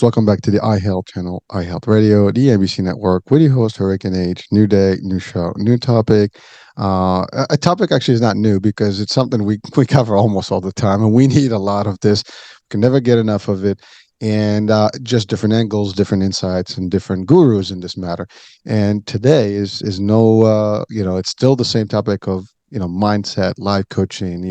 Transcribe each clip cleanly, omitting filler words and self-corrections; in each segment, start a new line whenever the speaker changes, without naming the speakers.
folks. Welcome back to the iHealth channel, iHealth Radio, the ABC network, with your host, Hurricane H. New day, new show, new topic. A topic actually is not new because it's something we cover almost all the time, and we need a lot of this. We can never get enough of it. And just different angles, different insights, and different gurus in this matter. And today is no, it's still the same topic of mindset, life coaching,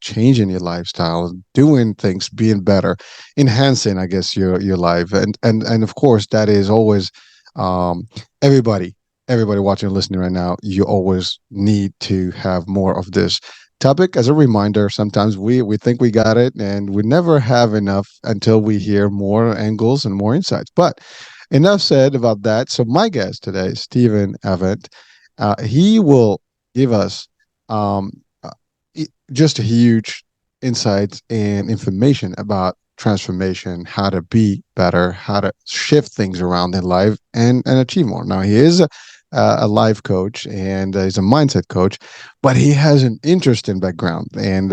changing your lifestyle, doing things, being better, enhancing, I guess, your life. And of course that is always um everybody everybody watching and listening right now, you always need to have more of this topic. As a reminder, sometimes we think we got it and we never have enough until we hear more angles and more insights. But enough said about that. So my guest today, Stephen Avant, he will give us um, uh, just a huge insights and information about transformation, how to be better, how to shift things around in life and achieve more. Now he is a life coach and he's a mindset coach, but he has an interesting background and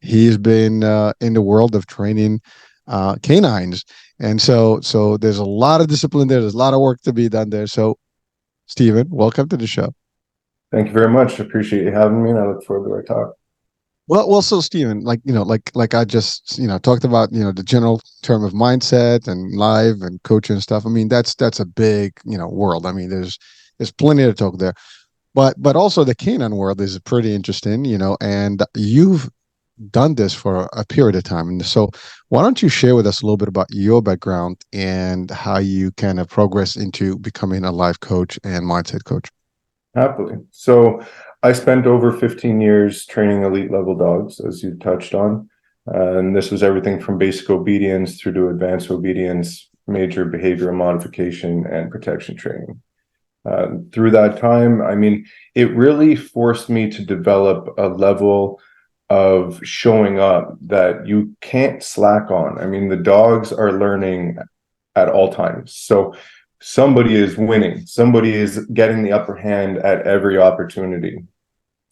he's been in the world of training canines, and so there's a lot of discipline there. There's a lot of work to be done there. So, Stephen, welcome to the show.
Thank you very much. Appreciate you having me, and I look forward to our talk.
Well, so Stephen, like I just, talked about, the general term of mindset and life and coaching and stuff. I mean, that's a big, world. I mean, there's plenty to talk there, but also the canine world is pretty interesting, and you've done this for a period of time. And so why don't you share with us a little bit about your background and how you kind of progress into becoming a life coach and mindset coach?
Happily. So I spent over 15 years training elite level dogs, as you touched on. And this was everything from basic obedience through to advanced obedience, major behavioral modification, and protection training. Through that time, I mean, it really forced me to develop a level of showing up that you can't slack on. I mean, the dogs are learning at all times. So somebody is winning, somebody is getting the upper hand at every opportunity.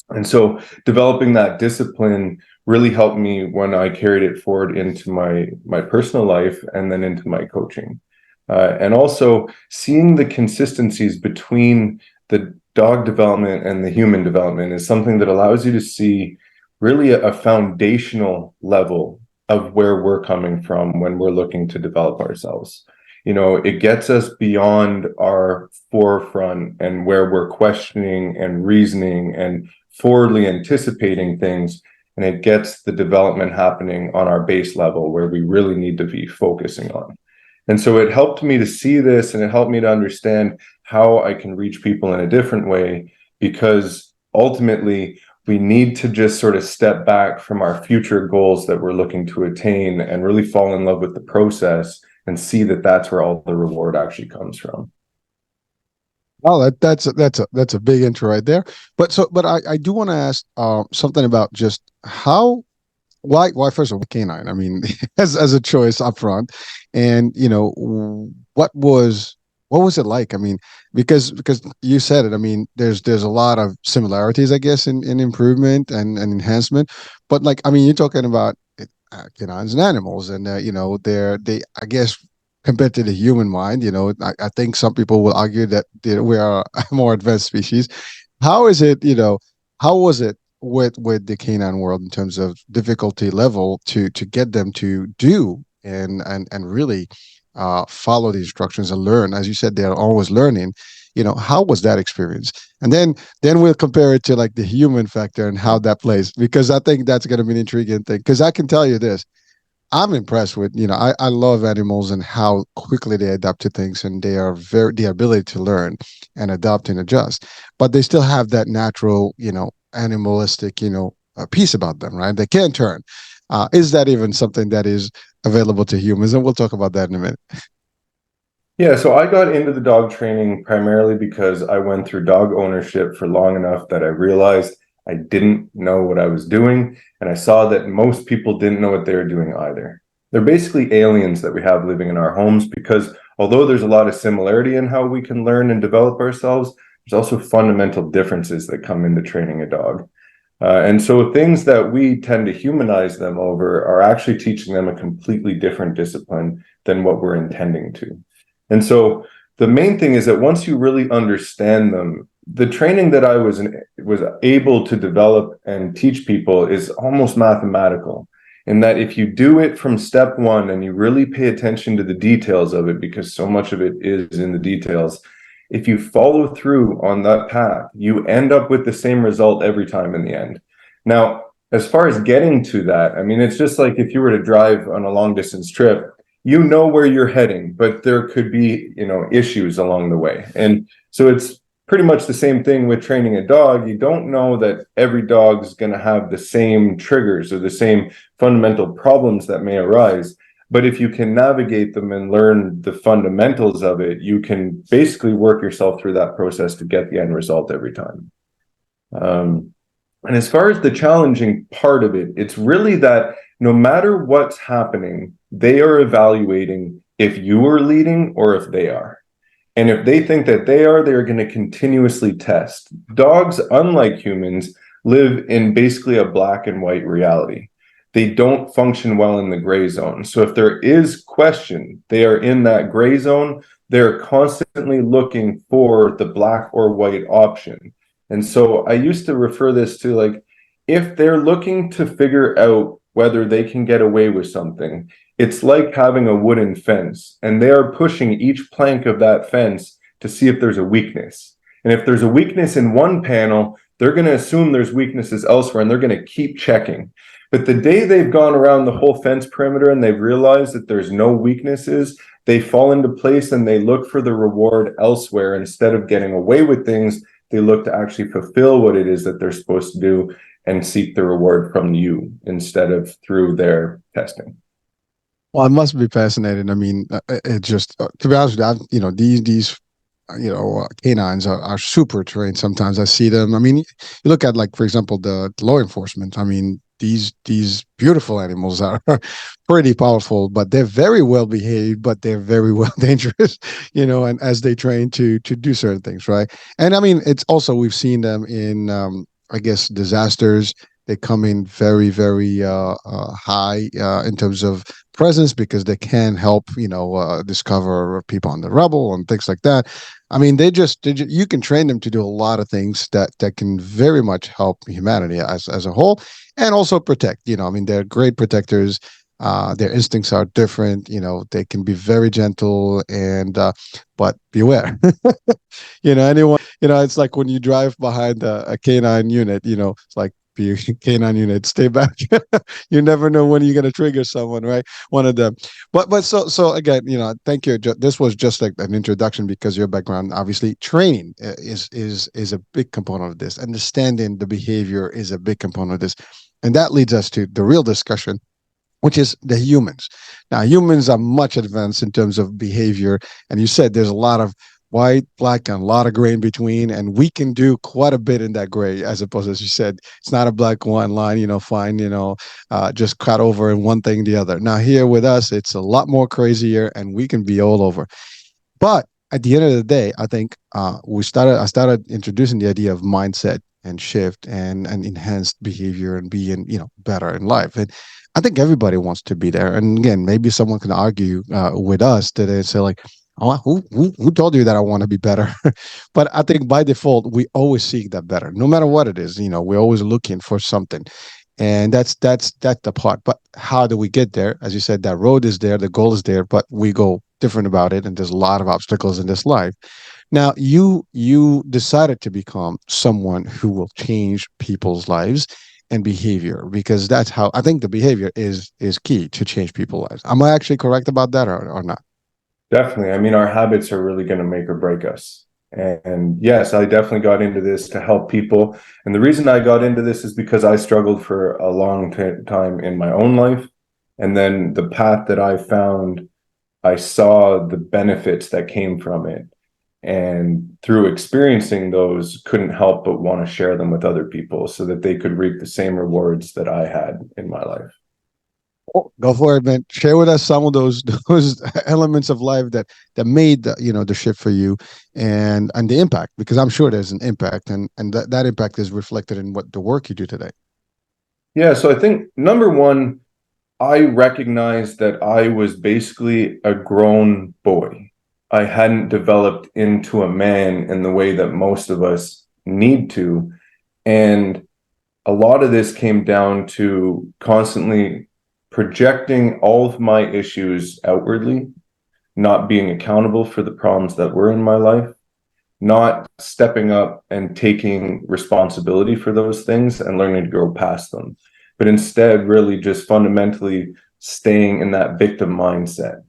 And so developing that discipline really helped me when I carried it forward into my personal life and then into my coaching. And also seeing the consistencies between the dog development and the human development is something that allows you to see really a foundational level of where we're coming from when we're looking to develop ourselves. It gets us beyond our forefront and where we're questioning and reasoning and forwardly anticipating things. And it gets the development happening on our base level where we really need to be focusing on. And so it helped me to see this, and it helped me to understand how I can reach people in a different way, because ultimately we need to just sort of step back from our future goals that we're looking to attain and really fall in love with the process and see that that's where all the reward actually comes from.
Oh, that's a big intro right there. But I do want to ask something about just why first of all canine. I mean, as a choice up front, and what was it like? I mean, because you said it. I mean, there's a lot of similarities, I guess, in improvement and enhancement. But like, I mean, you're talking about canines and animals, and they I guess compared to the human mind, I think some people will argue that we are a more advanced species. How is it? How was it with the canine world in terms of difficulty level to get them to do and really follow the instructions and learn? As you said, they are always learning. How was that experience? And then we'll compare it to like the human factor and how that plays, because I think that's going to be an intriguing thing. Because I can tell you this, I'm impressed with, I love animals and how quickly they adapt to things, and they are the ability to learn and adapt and adjust, but they still have that natural, animalistic, piece about them, right? They can't turn. Is that even something that is available to humans? And we'll talk about that in a minute.
Yeah, so I got into the dog training primarily because I went through dog ownership for long enough that I realized I didn't know what I was doing, and I saw that most people didn't know what they were doing either. They're basically aliens that we have living in our homes, because although there's a lot of similarity in how we can learn and develop ourselves, there's also fundamental differences that come into training a dog. And so things that we tend to humanize them over are actually teaching them a completely different discipline than what we're intending to. And so the main thing is that once you really understand them, the training that I was able to develop and teach people is almost mathematical, in that if you do it from step one and you really pay attention to the details of it, because so much of it is in the details, if you follow through on that path, you end up with the same result every time in the end. Now, as far as getting to that, I mean, it's just like if you were to drive on a long distance trip, you know where you're heading, but there could be, issues along the way. And so it's pretty much the same thing with training a dog. You don't know that every dog's going to have the same triggers or the same fundamental problems that may arise. But if you can navigate them and learn the fundamentals of it, you can basically work yourself through that process to get the end result every time. And as far as the challenging part of it, it's really that no matter what's happening, they are evaluating if you are leading or if they are. And if they think that they are going to continuously test. Dogs, unlike humans, live in basically a black and white reality. They don't function well in the gray zone. So if there is question, they are in that gray zone. They're constantly looking for the black or white option. And so I used to refer this to, like, if they're looking to figure out whether they can get away with something, it's like having a wooden fence, and they are pushing each plank of that fence to see if there's a weakness. And if there's a weakness in one panel, they're going to assume there's weaknesses elsewhere, and they're going to keep checking. But the day they've gone around the whole fence perimeter and they've realized that there's no weaknesses, they fall into place and they look for the reward elsewhere. Instead of getting away with things, they look to actually fulfill what it is that they're supposed to do and seek the reward from you instead of through their testing.
Well, it must be fascinating. I mean, it just to be honest with you, these canines are super trained. Sometimes I see them. I mean, you look at, like, for example, the law enforcement. I mean, these beautiful animals are pretty powerful, but they're very well behaved, but they're very well dangerous. And as they train to do certain things, right? And I mean, it's also, we've seen them in I guess, disasters. They come in very, very high in terms of presence, because they can help, discover people on the rubble and things like that. I mean, you can train them to do a lot of things that can very much help humanity as a whole, and also protect. I mean, they're great protectors. Their instincts are different. They can be very gentle, and but beware. Anyone, it's like when you drive behind a canine unit. It's like, be canine unit, stay back. You never know when you're going to trigger someone, right? One of them. But so again, thank you. This was just like an introduction, because your background, obviously, training is a big component of this. Understanding the behavior is a big component of this, and that leads us to the real discussion, which is the humans. Now, humans are much advanced in terms of behavior, and you said there's a lot of white, black, and a lot of gray in between, and we can do quite a bit in that gray, as opposed, as you said, it's not a black one line, fine, just cut over in one thing the other. Now, here with us, it's a lot more crazier, and we can be all over. But at the end of the day, I think I started introducing the idea of mindset and shift and enhanced behavior and being, better in life. And I think everybody wants to be there. And again, maybe someone can argue with us that they say, like, oh, who told you that I want to be better? But I think by default, we always seek that better, no matter what it is. We're always looking for something. And that's the part. But how do we get there? As you said, that road is there, the goal is there, but we go different about it. And there's a lot of obstacles in this life. Now, you decided to become someone who will change people's lives and behavior, because that's how I think the behavior is key to change people's lives. Am I actually correct about that, or not?
Definitely. I mean, our habits are really going to make or break us. And yes, I definitely got into this to help people. And the reason I got into this is because I struggled for a long time in my own life. And then the path that I found, I saw the benefits that came from it. And through experiencing those, couldn't help but want to share them with other people so that they could reap the same rewards that I had in my life.
Oh, go for it, man. Share with us some of those those elements of life that made the shift for you, and the impact, because I'm sure there's an impact, and that impact is reflected in what the work you do today.
Yeah, so I think number one, I recognized that I was basically a grown boy. I hadn't developed into a man in the way that most of us need to. And a lot of this came down to constantly projecting all of my issues outwardly, not being accountable for the problems that were in my life, not stepping up and taking responsibility for those things and learning to grow past them, but instead really just fundamentally staying in that victim mindset.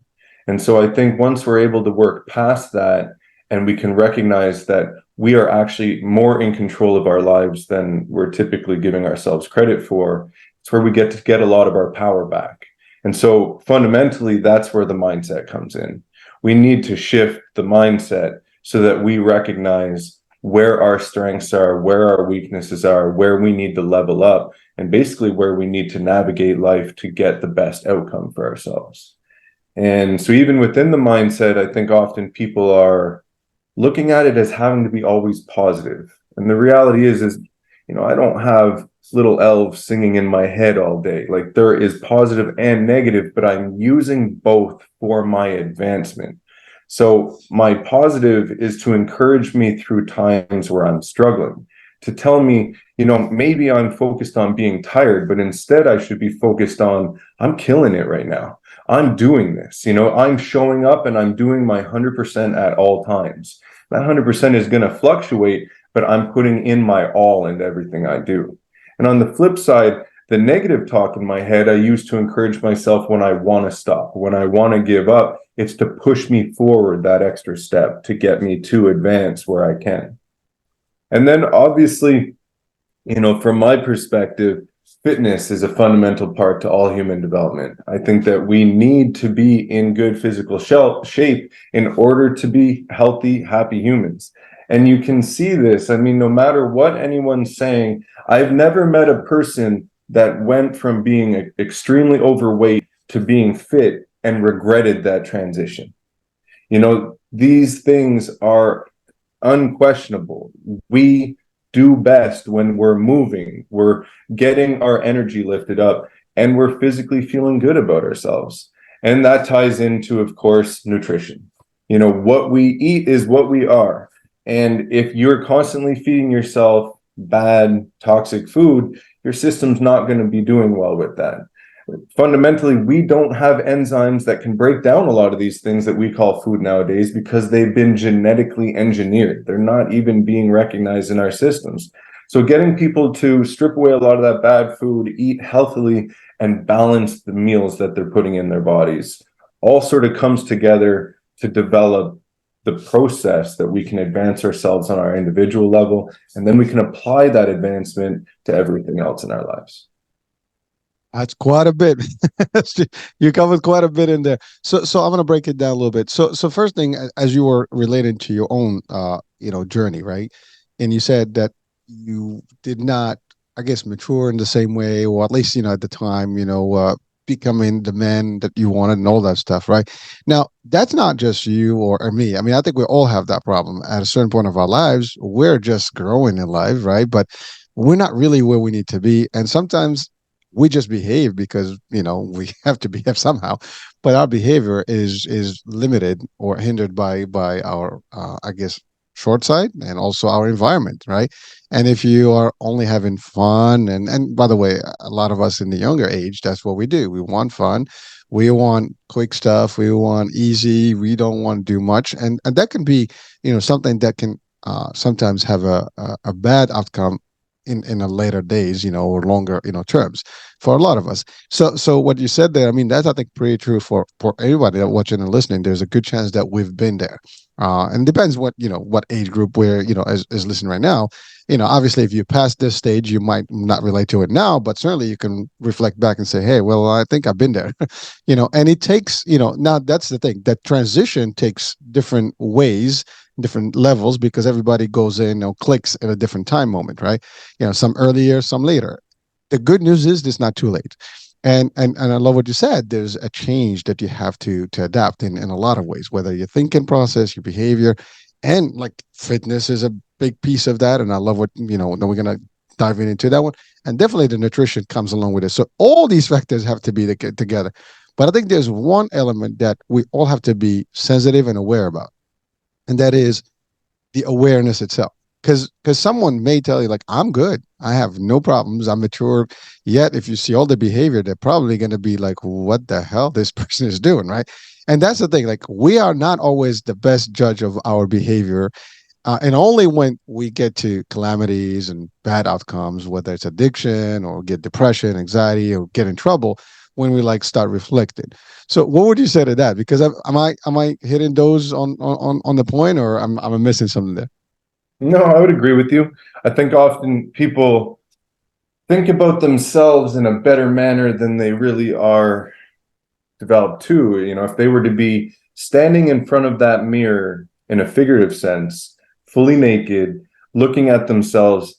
And so I think once we're able to work past that and we can recognize that we are actually more in control of our lives than we're typically giving ourselves credit for, it's where we get to get a lot of our power back. And so fundamentally, that's where the mindset comes in. We need to shift the mindset so that we recognize where our strengths are, where our weaknesses are, where we need to level up, and basically where we need to navigate life to get the best outcome for ourselves. And so even within the mindset, I think often people are looking at it as having to be always positive. And the reality is, I don't have little elves singing in my head all day. Like there is positive and negative, but I'm using both for my advancement. So my positive is to encourage me through times where I'm struggling, to tell me, maybe I'm focused on being tired, but instead I should be focused on, I'm killing it right now. I'm doing this, I'm showing up and I'm doing my 100% at all times. That 100% is going to fluctuate, but I'm putting in my all into everything I do. And on the flip side, the negative talk in my head, I use to encourage myself when I want to stop, when I want to give up. It's to push me forward that extra step to get me to advance where I can. And then obviously, from my perspective, fitness is a fundamental part to all human development. I think that we need to be in good physical shape in order to be healthy, happy humans. And you can see this. I mean, no matter what anyone's saying, I've never met a person that went from being extremely overweight to being fit and regretted that transition. These things are unquestionable. We do best when we're moving, we're getting our energy lifted up, and we're physically feeling good about ourselves. And that ties into, of course, nutrition. What we eat is what we are. And if you're constantly feeding yourself bad, toxic food, your system's not going to be doing well with that. Fundamentally, we don't have enzymes that can break down a lot of these things that we call food nowadays because they've been genetically engineered. They're not even being recognized in our systems. So getting people to strip away a lot of that bad food, eat healthily, and balance the meals that they're putting in their bodies all sort of comes together to develop the process that we can advance ourselves on our individual level, and then we can apply that advancement to everything else in our lives.
That's quite a bit. You covered quite a bit in there. So I'm gonna break it down a little bit. So first thing, as you were relating to your own journey, right? And you said that you did not, I guess, mature in the same way, or at least at the time, becoming the man that you wanted and all that stuff, right? Now that's not just you or me. I mean, I think we all have that problem at a certain point of our lives. We're just growing in life, right? But we're not really where we need to be, and sometimes we just behave because we have to behave somehow, but our behavior is limited or hindered by our I guess short sight and also our environment, right? And if you are only having fun, and by the way, a lot of us in the younger age, that's what we do. We want fun, we want quick stuff, we want easy, we don't want to do much, and that can be something that can sometimes have a bad outcome in a later days, or longer, terms for a lot of us. So what you said there, I mean, that's I think pretty true for everybody that watching and listening. There's a good chance that we've been there, and depends what age group we're is listening right now. Obviously, if you pass this stage, you might not relate to it now, but certainly you can reflect back and say, hey, well, I think I've been there, and it takes, now that's the thing, that transition takes different ways, different levels, because everybody goes in or clicks at a different time moment, right? Some earlier, some later. The good news is it's not too late. And I love what you said. There's a change that you have to adapt in a lot of ways, whether your thinking process, your behavior, and like fitness is a big piece of that. And I love what then we're gonna dive into that one. And definitely the nutrition comes along with it. So all these factors have to be together. But I think there's one element that we all have to be sensitive and aware about, and that is the awareness itself. Because someone may tell you like, I'm good, I have no problems, I'm mature, yet if you see all the behavior, they're probably going to be like, what the hell this person is doing, right? And that's the thing, like we are not always the best judge of our behavior, and only when we get to calamities and bad outcomes, whether it's addiction or get depression, anxiety, or get in trouble, when we like start reflecting. So, what would you say to that? Because am I hitting those on the point, or am I missing something there?
No, I would agree with you. I think often people think about themselves in a better manner than they really are developed to. If they were to be standing in front of that mirror in a figurative sense, fully naked, looking at themselves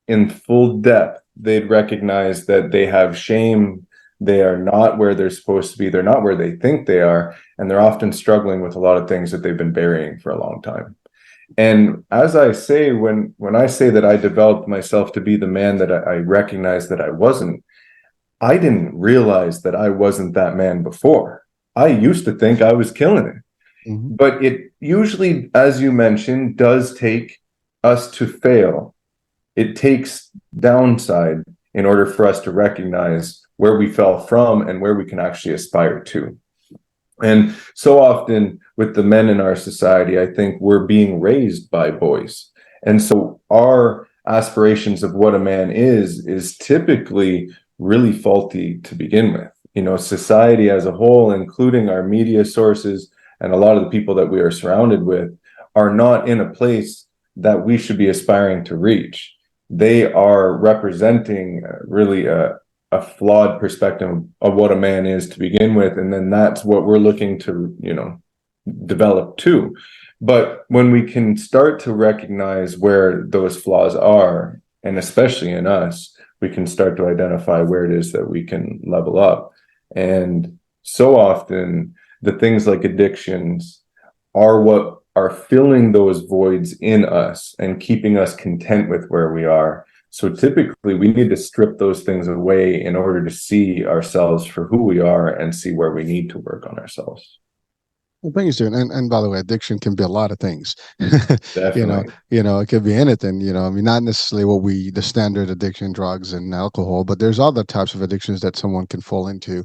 in full depth, they'd recognize that they have shame. They are not where they're supposed to be. They're not where they think they are. And they're often struggling with a lot of things that they've been burying for a long time. And as I say, when I say that I developed myself to be the man that I recognized that I wasn't, I didn't realize that I wasn't that man before. I used to think I was killing it.
Mm-hmm.
But it usually, as you mentioned, does take us to fail. It takes downside in order for us to recognize where we fell from and where we can actually aspire to. And so often with the men in our society, I think we're being raised by boys. And so our aspirations of what a man is typically really faulty to begin with. Society as a whole, including our media sources and a lot of the people that we are surrounded with, are not in a place that we should be aspiring to reach. They are representing really a flawed perspective of what a man is to begin with, and then that's what we're looking to develop too. But when we can start to recognize where those flaws are, and especially in us, we can start to identify where it is that we can level up. And so often the things like addictions are what are filling those voids in us and keeping us content with where we are. So typically we need to strip those things away in order to see ourselves for who we are and see where we need to work on ourselves.
Well, thank you, Stuart. And by the way, addiction can be a lot of things.
Definitely.
It could be anything. I mean, not necessarily the standard addiction, drugs and alcohol, but there's other types of addictions that someone can fall into,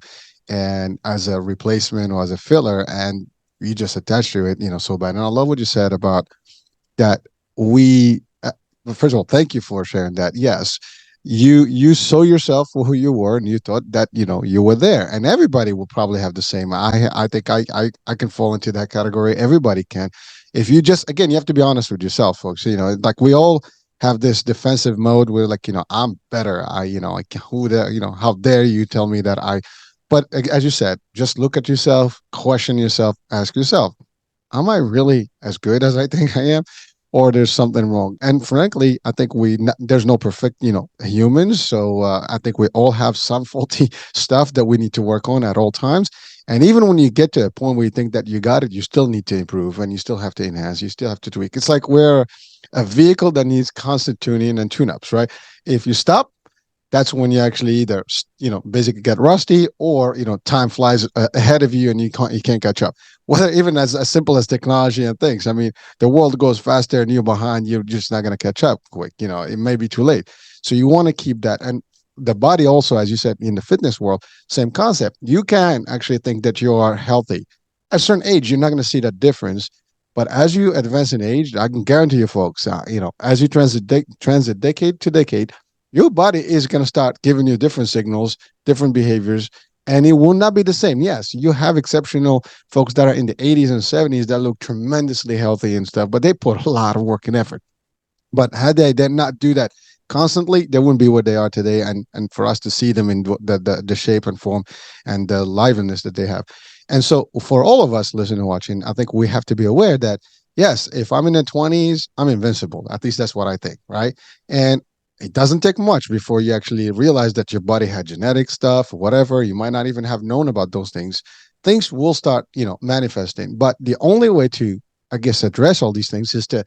and as a replacement or as a filler, and you just attach to it, so bad. And I love what you said about that. First of all, thank you for sharing that. Yes, you saw yourself for who you were, and you thought that you were there, and everybody will probably have the same. I think I can fall into that category. Everybody can. If you just, again, you have to be honest with yourself, folks. Like we all have this defensive mode where like I'm better. Like who the how dare you tell me that I. But as you said, just look at yourself, question yourself, ask yourself, am I really as good as I think I am? Or there's something wrong. And frankly, I think there's no perfect, humans. So I think we all have some faulty stuff that we need to work on at all times. And even when you get to a point where you think that you got it, you still need to improve and you still have to enhance, you still have to tweak. It's like we're a vehicle that needs constant tuning and tune-ups, right? If you stop, that's when you actually either basically get rusty, or time flies ahead of you and you can't catch up. Whether even as simple as technology and things. I mean, the world goes faster and you're behind, you're just not going to catch up quick. It may be too late. So you want to keep that. And the body also, as you said, in the fitness world, same concept. You can actually think that you are healthy at a certain age. You're not going to see that difference. But as you advance in age, I can guarantee you, folks, as you transit decade to decade, your body is going to start giving you different signals, different behaviors, and it will not be the same. Yes, you have exceptional folks that are in the 80s and 70s that look tremendously healthy and stuff, but they put a lot of work and effort. But had they did not do that constantly, they wouldn't be what they are today. And for us to see them in the shape and form and the liveliness that they have. And so for all of us listening and watching, I think we have to be aware that, yes, if I'm in the 20s, I'm invincible. At least that's what I think, right? And it doesn't take much before you actually realize that your body had genetic stuff, whatever. You might not even have known about those things. Things will start, manifesting. But the only way to, I guess, address all these things is to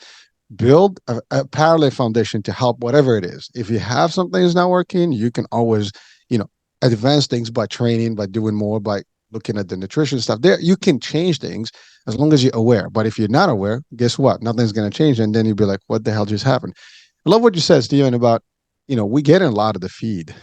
build a parallel foundation to help whatever it is. If you have something that's not working, you can always, you know, advance things by training, by doing more, by looking at the nutrition stuff. There, you can change things as long as you're aware. But if you're not aware, guess what? Nothing's going to change, and then you'll be like, "What the hell just happened?" I love what you said, Steven, about we get a lot of the feed,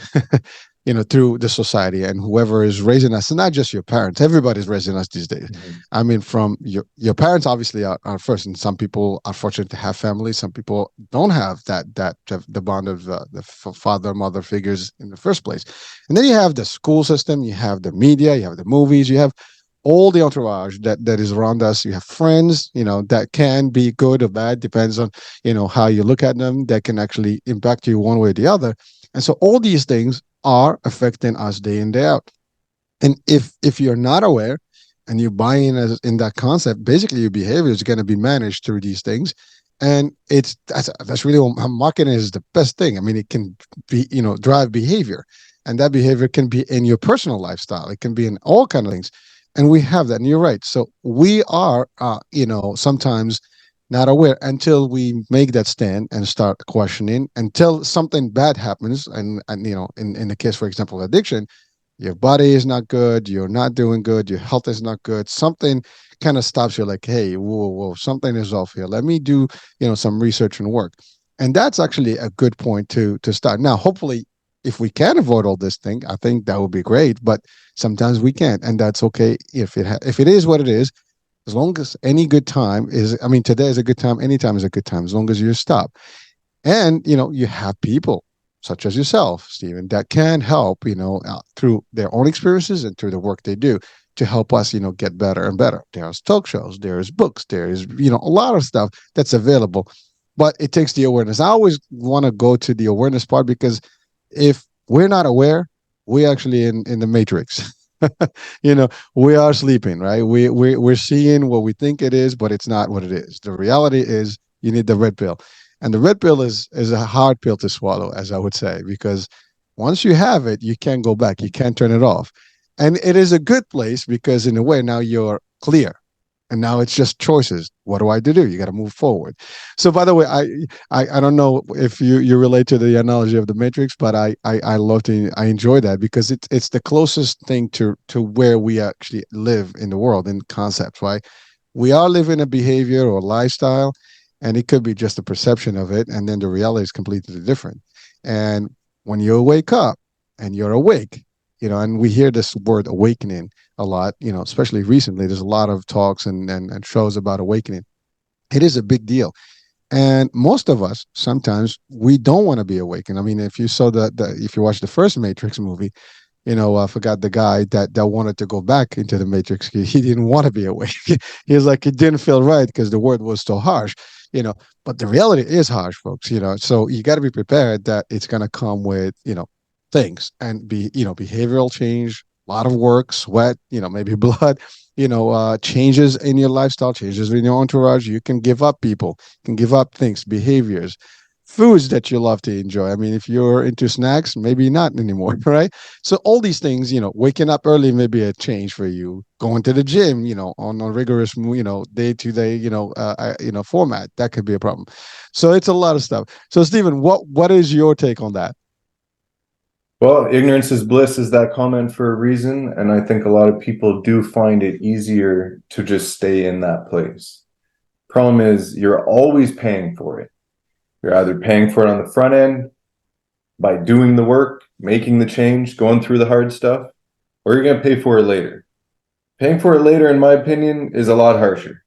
through the society and whoever is raising us, and not just your parents. Everybody's raising us these days.
Mhm.
I mean, from your parents obviously are first, and some people are fortunate to have families. Some people don't have that the bond of the father mother figures in the first place, and then you have the school system, you have the media, you have the movies, you have all the entourage that is around us. You have friends, that can be good or bad, depends on how you look at them. That can actually impact you one way or the other, and so all these things are affecting us day in day out. And if you're not aware and you buy in that concept, basically your behavior is going to be managed through these things. And that's really what marketing is the best thing. I mean, it can be drive behavior, and that behavior can be in your personal lifestyle. It can be in all kind of things, and we have that. And you're right. So we are, sometimes not aware until we make that stand and start questioning until something bad happens. And in the case, for example, of addiction, your body is not good, you're not doing good, your health is not good, something kind of stops you, like, hey, whoa, whoa, something is off here, let me do some research and work. And that's actually a good point to start. Now, hopefully, if we can avoid all this thing, I think that would be great, but sometimes we can't, and that's okay. If it is what it is, as long as any good time is, I mean, today is a good time, anytime is a good time, as long as you stop. And you have people such as yourself, Stephen, that can help, through their own experiences and through the work they do to help us, get better and better. There's talk shows, there's books, there's a lot of stuff that's available, but it takes the awareness. I always want to go to the awareness part, because if we're not aware, we're actually in the matrix. We are sleeping, right? We're seeing what we think it is, but it's not what it is. The reality is you need the red pill. And the red pill is a hard pill to swallow, as I would say, because once you have it, you can't go back. You can't turn it off. And it is a good place because in a way now you're clear. And now it's just choices. What do I do? You got to move forward. So, by the way, I don't know if you relate to the analogy of the Matrix, but I enjoy that because it's the closest thing to where we actually live in the world in concepts, right? We are living a behavior or lifestyle, and it could be just a perception of it, and then the reality is completely different. And when you wake up and you're awake, and we hear this word awakening a lot, especially recently. There's a lot of talks and shows about awakening. It is a big deal. And most of us, sometimes we don't want to be awakened. I mean, if you saw if you watched the first Matrix movie, I forgot the guy that wanted to go back into the Matrix. He didn't want to be awake. He was like, it didn't feel right because the word was so harsh, you know. But the reality is harsh, folks. So you got to be prepared that it's going to come with things and behavioral change, a lot of work, sweat, maybe blood, changes in your lifestyle, changes in your entourage. You can give up people, you can give up things, behaviors, foods that you love to enjoy. I mean, if you're into snacks, maybe not anymore, right? So all these things, waking up early may be a change for you. Going to the gym, on a rigorous, day to day, format, that could be a problem. So it's a lot of stuff. So Stephen, what is your take on that?
Well, ignorance is bliss is that comment for a reason, and I think a lot of people do find it easier to just stay in that place. Problem is, you're always paying for it. You're either paying for it on the front end by doing the work, making the change, going through the hard stuff, or you're going to pay for it later. Paying for it later, in my opinion, is a lot harsher.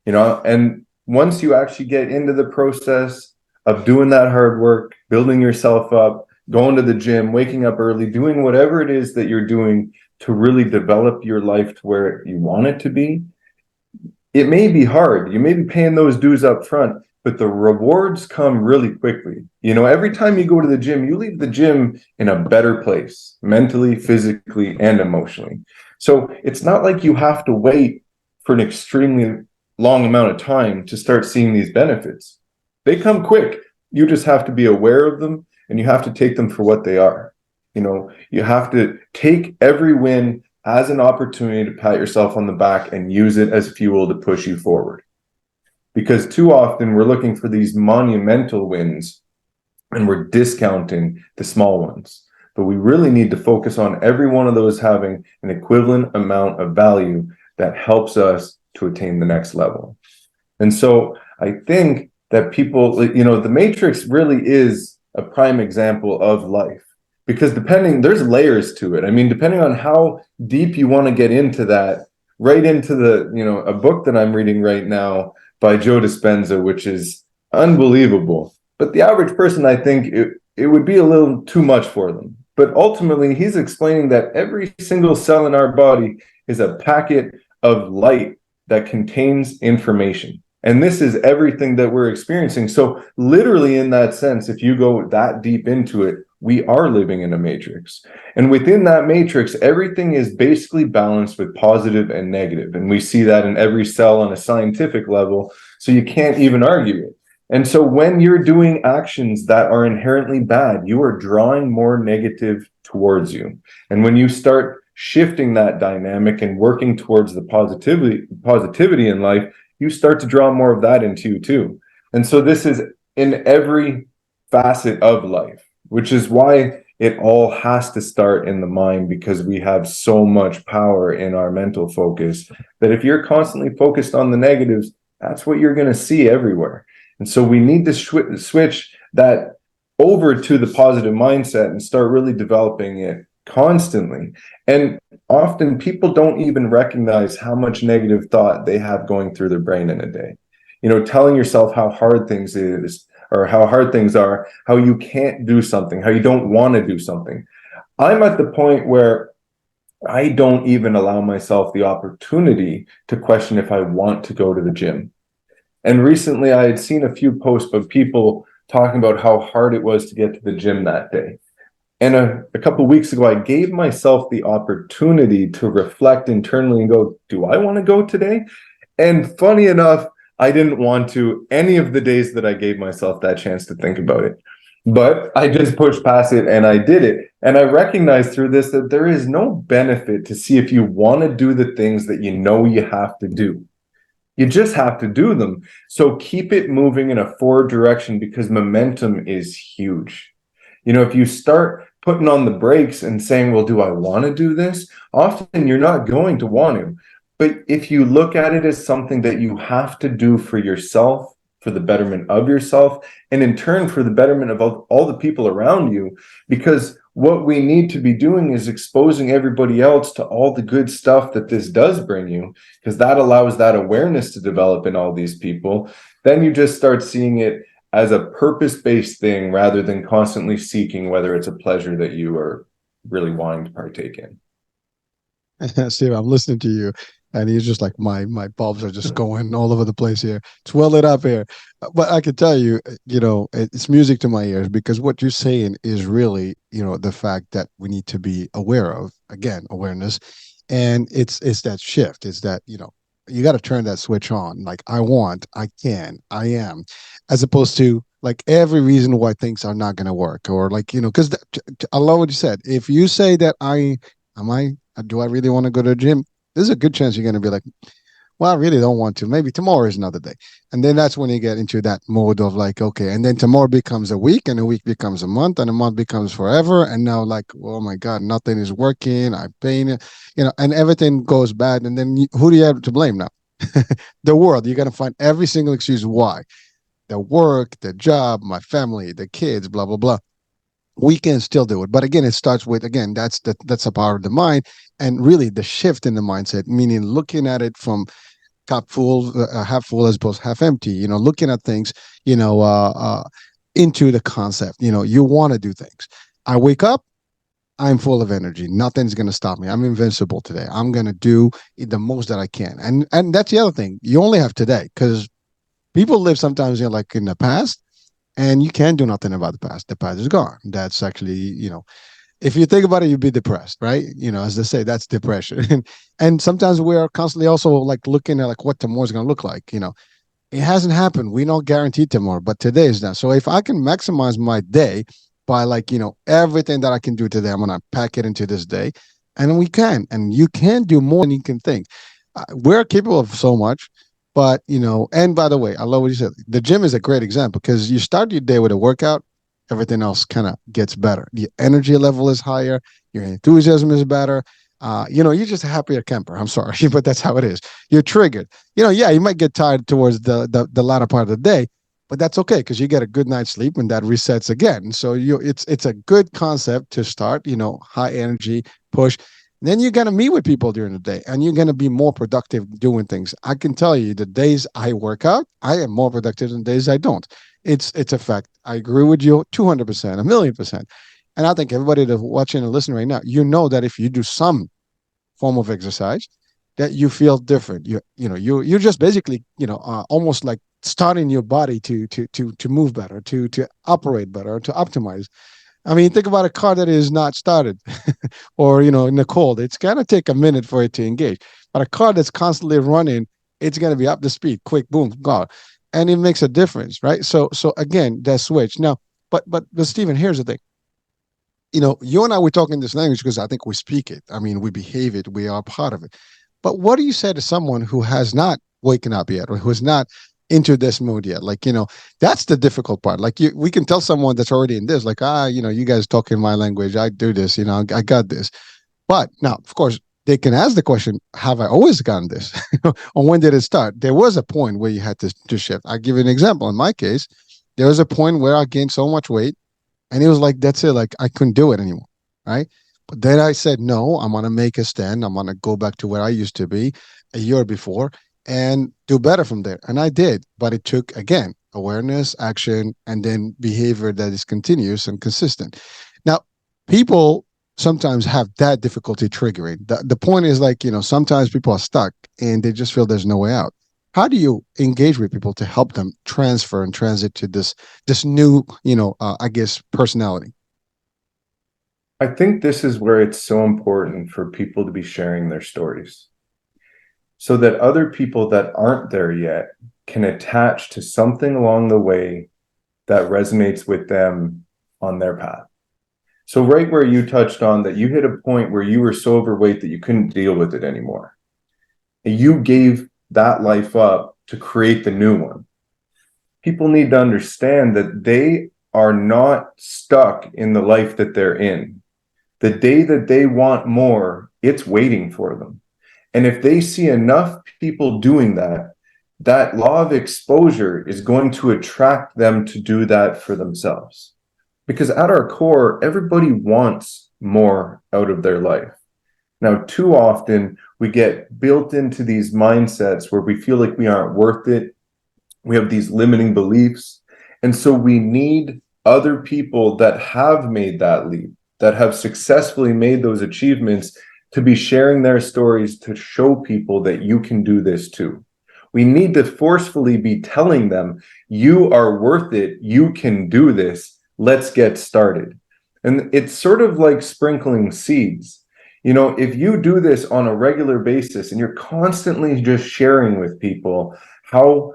And once you actually get into the process of doing that hard work, building yourself up, going to the gym, waking up early, doing whatever it is that you're doing to really develop your life to where you want it to be, it may be hard. You may be paying those dues up front, but the rewards come really quickly. Every time you go to the gym, you leave the gym in a better place, mentally, physically, and emotionally. So it's not like you have to wait for an extremely long amount of time to start seeing these benefits. They come quick. You just have to be aware of them, and you have to take them for what they are. You have to take every win as an opportunity to pat yourself on the back and use it as fuel to push you forward. Because too often we're looking for these monumental wins and we're discounting the small ones. But we really need to focus on every one of those having an equivalent amount of value that helps us to attain the next level. And so I think that people, the matrix really is a prime example of life, because there's layers to it. I mean, depending on how deep you want to get into that, right into a book that I'm reading right now by Joe Dispenza, which is unbelievable. But the average person, I think it would be a little too much for them. But ultimately, he's explaining that every single cell in our body is a packet of light that contains information. And this is everything that we're experiencing. So literally, in that sense, if you go that deep into it, we are living in a matrix. And within that matrix, everything is basically balanced with positive and negative. And we see that in every cell on a scientific level. So you can't even argue it. And so when you're doing actions that are inherently bad, you are drawing more negative towards you. And when you start shifting that dynamic and working towards the positivity in life, you start to draw more of that into you too. And so this is in every facet of life, which is why it all has to start in the mind, because we have so much power in our mental focus that if you're constantly focused on the negatives, that's what you're going to see everywhere. And so we need to switch that over to the positive mindset and start really developing it constantly. And often people don't even recognize how much negative thought they have going through their brain in a day. Telling yourself how hard things is, or how hard things are, how you can't do something, how you don't want to do something. I'm at the point where I don't even allow myself the opportunity to question if I want to go to the gym. And recently I had seen a few posts of people talking about how hard it was to get to the gym that day. And a couple of weeks ago, I gave myself the opportunity to reflect internally and go, do I want to go today? And funny enough, I didn't want to any of the days that I gave myself that chance to think about it. But I just pushed past it and I did it. And I recognized through this that there is no benefit to see if you want to do the things that you know you have to do. You just have to do them. So keep it moving in a forward direction, because momentum is huge. If you start putting on the brakes and saying, well, do I want to do this? Often you're not going to want to. But if you look at it as something that you have to do for yourself, for the betterment of yourself, and in turn for the betterment of all the people around you, because what we need to be doing is exposing everybody else to all the good stuff that this does bring you, because that allows that awareness to develop in all these people. Then you just start seeing it as a purpose-based thing rather than constantly seeking whether it's a pleasure that you are really wanting to partake in.
Steve, I'm listening to you, and he's just like my bulbs are just going all over the place here. It's well lit up here, but I can tell you, it's music to my ears, because what you're saying is really, the fact that we need to be aware of, again, awareness, and it's that shift. It's that you got to turn that switch on. Like, I want, I can, I am, as opposed to like every reason why things are not going to work, or like because I love what you said. If you say that do I really want to go to the gym? There's a good chance you're going to be like, well, I really don't want to. Maybe tomorrow is another day. And then that's when you get into that mode of like, okay. And then tomorrow becomes a week, and a week becomes a month, and a month becomes forever. And now, like, oh my God, nothing is working. I'm paying it, and everything goes bad. And then who do you have to blame now? The world. You're going to find every single excuse why. The work, the job, my family, the kids, blah, blah, blah. We can still do it, but again, it starts with, again, that's a power of the mind, and really the shift in the mindset, meaning looking at it from cup full, half full, as opposed to half empty. Looking at things, into the concept. You want to do things. I wake up, I'm full of energy. Nothing's going to stop me. I'm invincible today. I'm going to do the most that I can, and that's the other thing. You only have today, because people live sometimes, like in the past, and you can't do nothing about the past. The past is gone. That's actually, if you think about it, you'd be depressed, right? As they say, that's depression. And sometimes we are constantly also like looking at like what tomorrow's going to look like. It hasn't happened. We don't guarantee tomorrow, but today is not. So if I can maximize my day by, like, everything that I can do today, I'm gonna pack it into this day, and we can, and you can do more than you can think. We're capable of so much, but and by the way, I love what you said. The gym is a great example because you start your day with a workout, everything else kind of gets better. The energy level is higher, your enthusiasm is better. You're just a happier camper. I'm sorry, but that's how it is. You're triggered. Yeah, you might get tired towards the latter part of the day, but that's okay because you get a good night's sleep and that resets again. So it's a good concept to start. High energy push. Then you're gonna meet with people during the day, and you're gonna be more productive doing things. I can tell you, the days I work out, I am more productive than days I don't. It's a fact. I agree with you 200%, a million percent. And I think everybody that's watching and listening right now, that if you do some form of exercise, that you feel different. You're just basically almost like starting your body to move better, to operate better, to optimize. I mean, think about a car that is not started, or in the cold. It's gonna take a minute for it to engage. But a car that's constantly running, it's gonna be up to speed, quick, boom, go, and it makes a difference, right? So again, that switch now. But Stephen, here's the thing. You and I were talking this language because I think we speak it. I mean, we behave it. We are part of it. But what do you say to someone who has not waken up yet, or who is not into this mood yet? Like, that's the difficult part. Like, we can tell someone that's already in this, like, you guys talk in my language. I do this. I got this. But now, of course, they can ask the question, have I always gotten this? Or when did it start? There was a point where you had to shift. I'll give you an example. In my case, there was a point where I gained so much weight, and it was like, that's it. Like, I couldn't do it anymore. Right. But then I said, no, I'm going to make a stand. I'm going to go back to where I used to be a year before and do better from there. And I did. But it took, again, awareness, action, and then behavior that is continuous and consistent. Now, people sometimes have that difficulty triggering. The point is, like, sometimes people are stuck and they just feel there's no way out. How do you engage with people to help them transfer and transit to this new, I guess, personality?
I think this is where it's so important for people to be sharing their stories so that other people that aren't there yet can attach to something along the way that resonates with them on their path. So right where you touched on that, you hit a point where you were so overweight that you couldn't deal with it anymore. And you gave that life up to create the new one. People need to understand that they are not stuck in the life that they're in. The day that they want more, it's waiting for them. And if they see enough people doing that, that law of exposure is going to attract them to do that for themselves. Because at our core, everybody wants more out of their life. Now, too often we get built into these mindsets where we feel like we aren't worth it. We have these limiting beliefs. And so we need other people that have made that leap, that have successfully made those achievements, to be sharing their stories to show people that you can do this too. We need to forcefully be telling them, you are worth it, you can do this, let's get started. And it's sort of like sprinkling seeds. If you do this on a regular basis and you're constantly just sharing with people how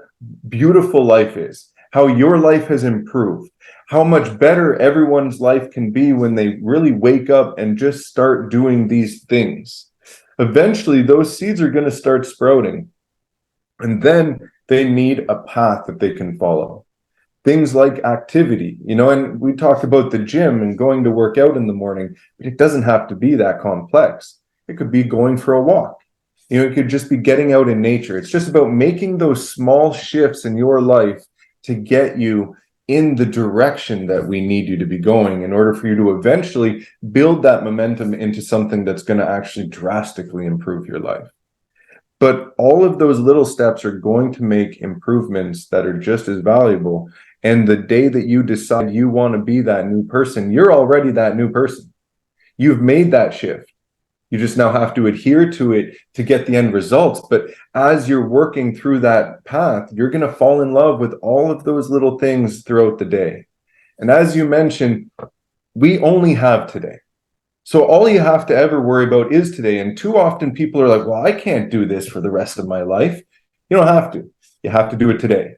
beautiful life is, how your life has improved, how much better everyone's life can be when they really wake up and just start doing these things. Eventually, those seeds are going to start sprouting. And then they need a path that they can follow. Things like activity, and we talked about the gym and going to work out in the morning, but it doesn't have to be that complex. It could be going for a walk. It could just be getting out in nature. It's just about making those small shifts in your life to get you in the direction that we need you to be going in order for you to eventually build that momentum into something that's going to actually drastically improve your life. But all of those little steps are going to make improvements that are just as valuable. And the day that you decide you want to be that new person, you're already that new person. You've made that shift. You just now have to adhere to it to get the end results. But as you're working through that path, you're going to fall in love with all of those little things throughout the day. And as you mentioned, we only have today. So all you have to ever worry about is today. And too often people are like, well, I can't do this for the rest of my life. You don't have to. You have to do it today.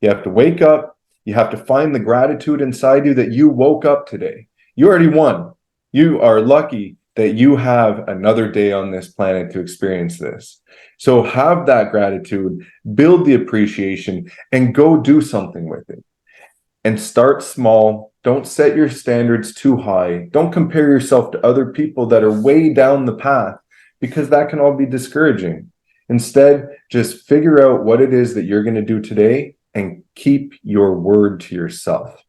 You have to wake up. You have to find the gratitude inside you that you woke up today. You already won. You are lucky that you have another day on this planet to experience this. So have that gratitude, build the appreciation, and go do something with it. And start small. Don't set your standards too high. Don't compare yourself to other people that are way down the path, because that can all be discouraging. Instead, just figure out what it is that you're going to do today and keep your word to yourself.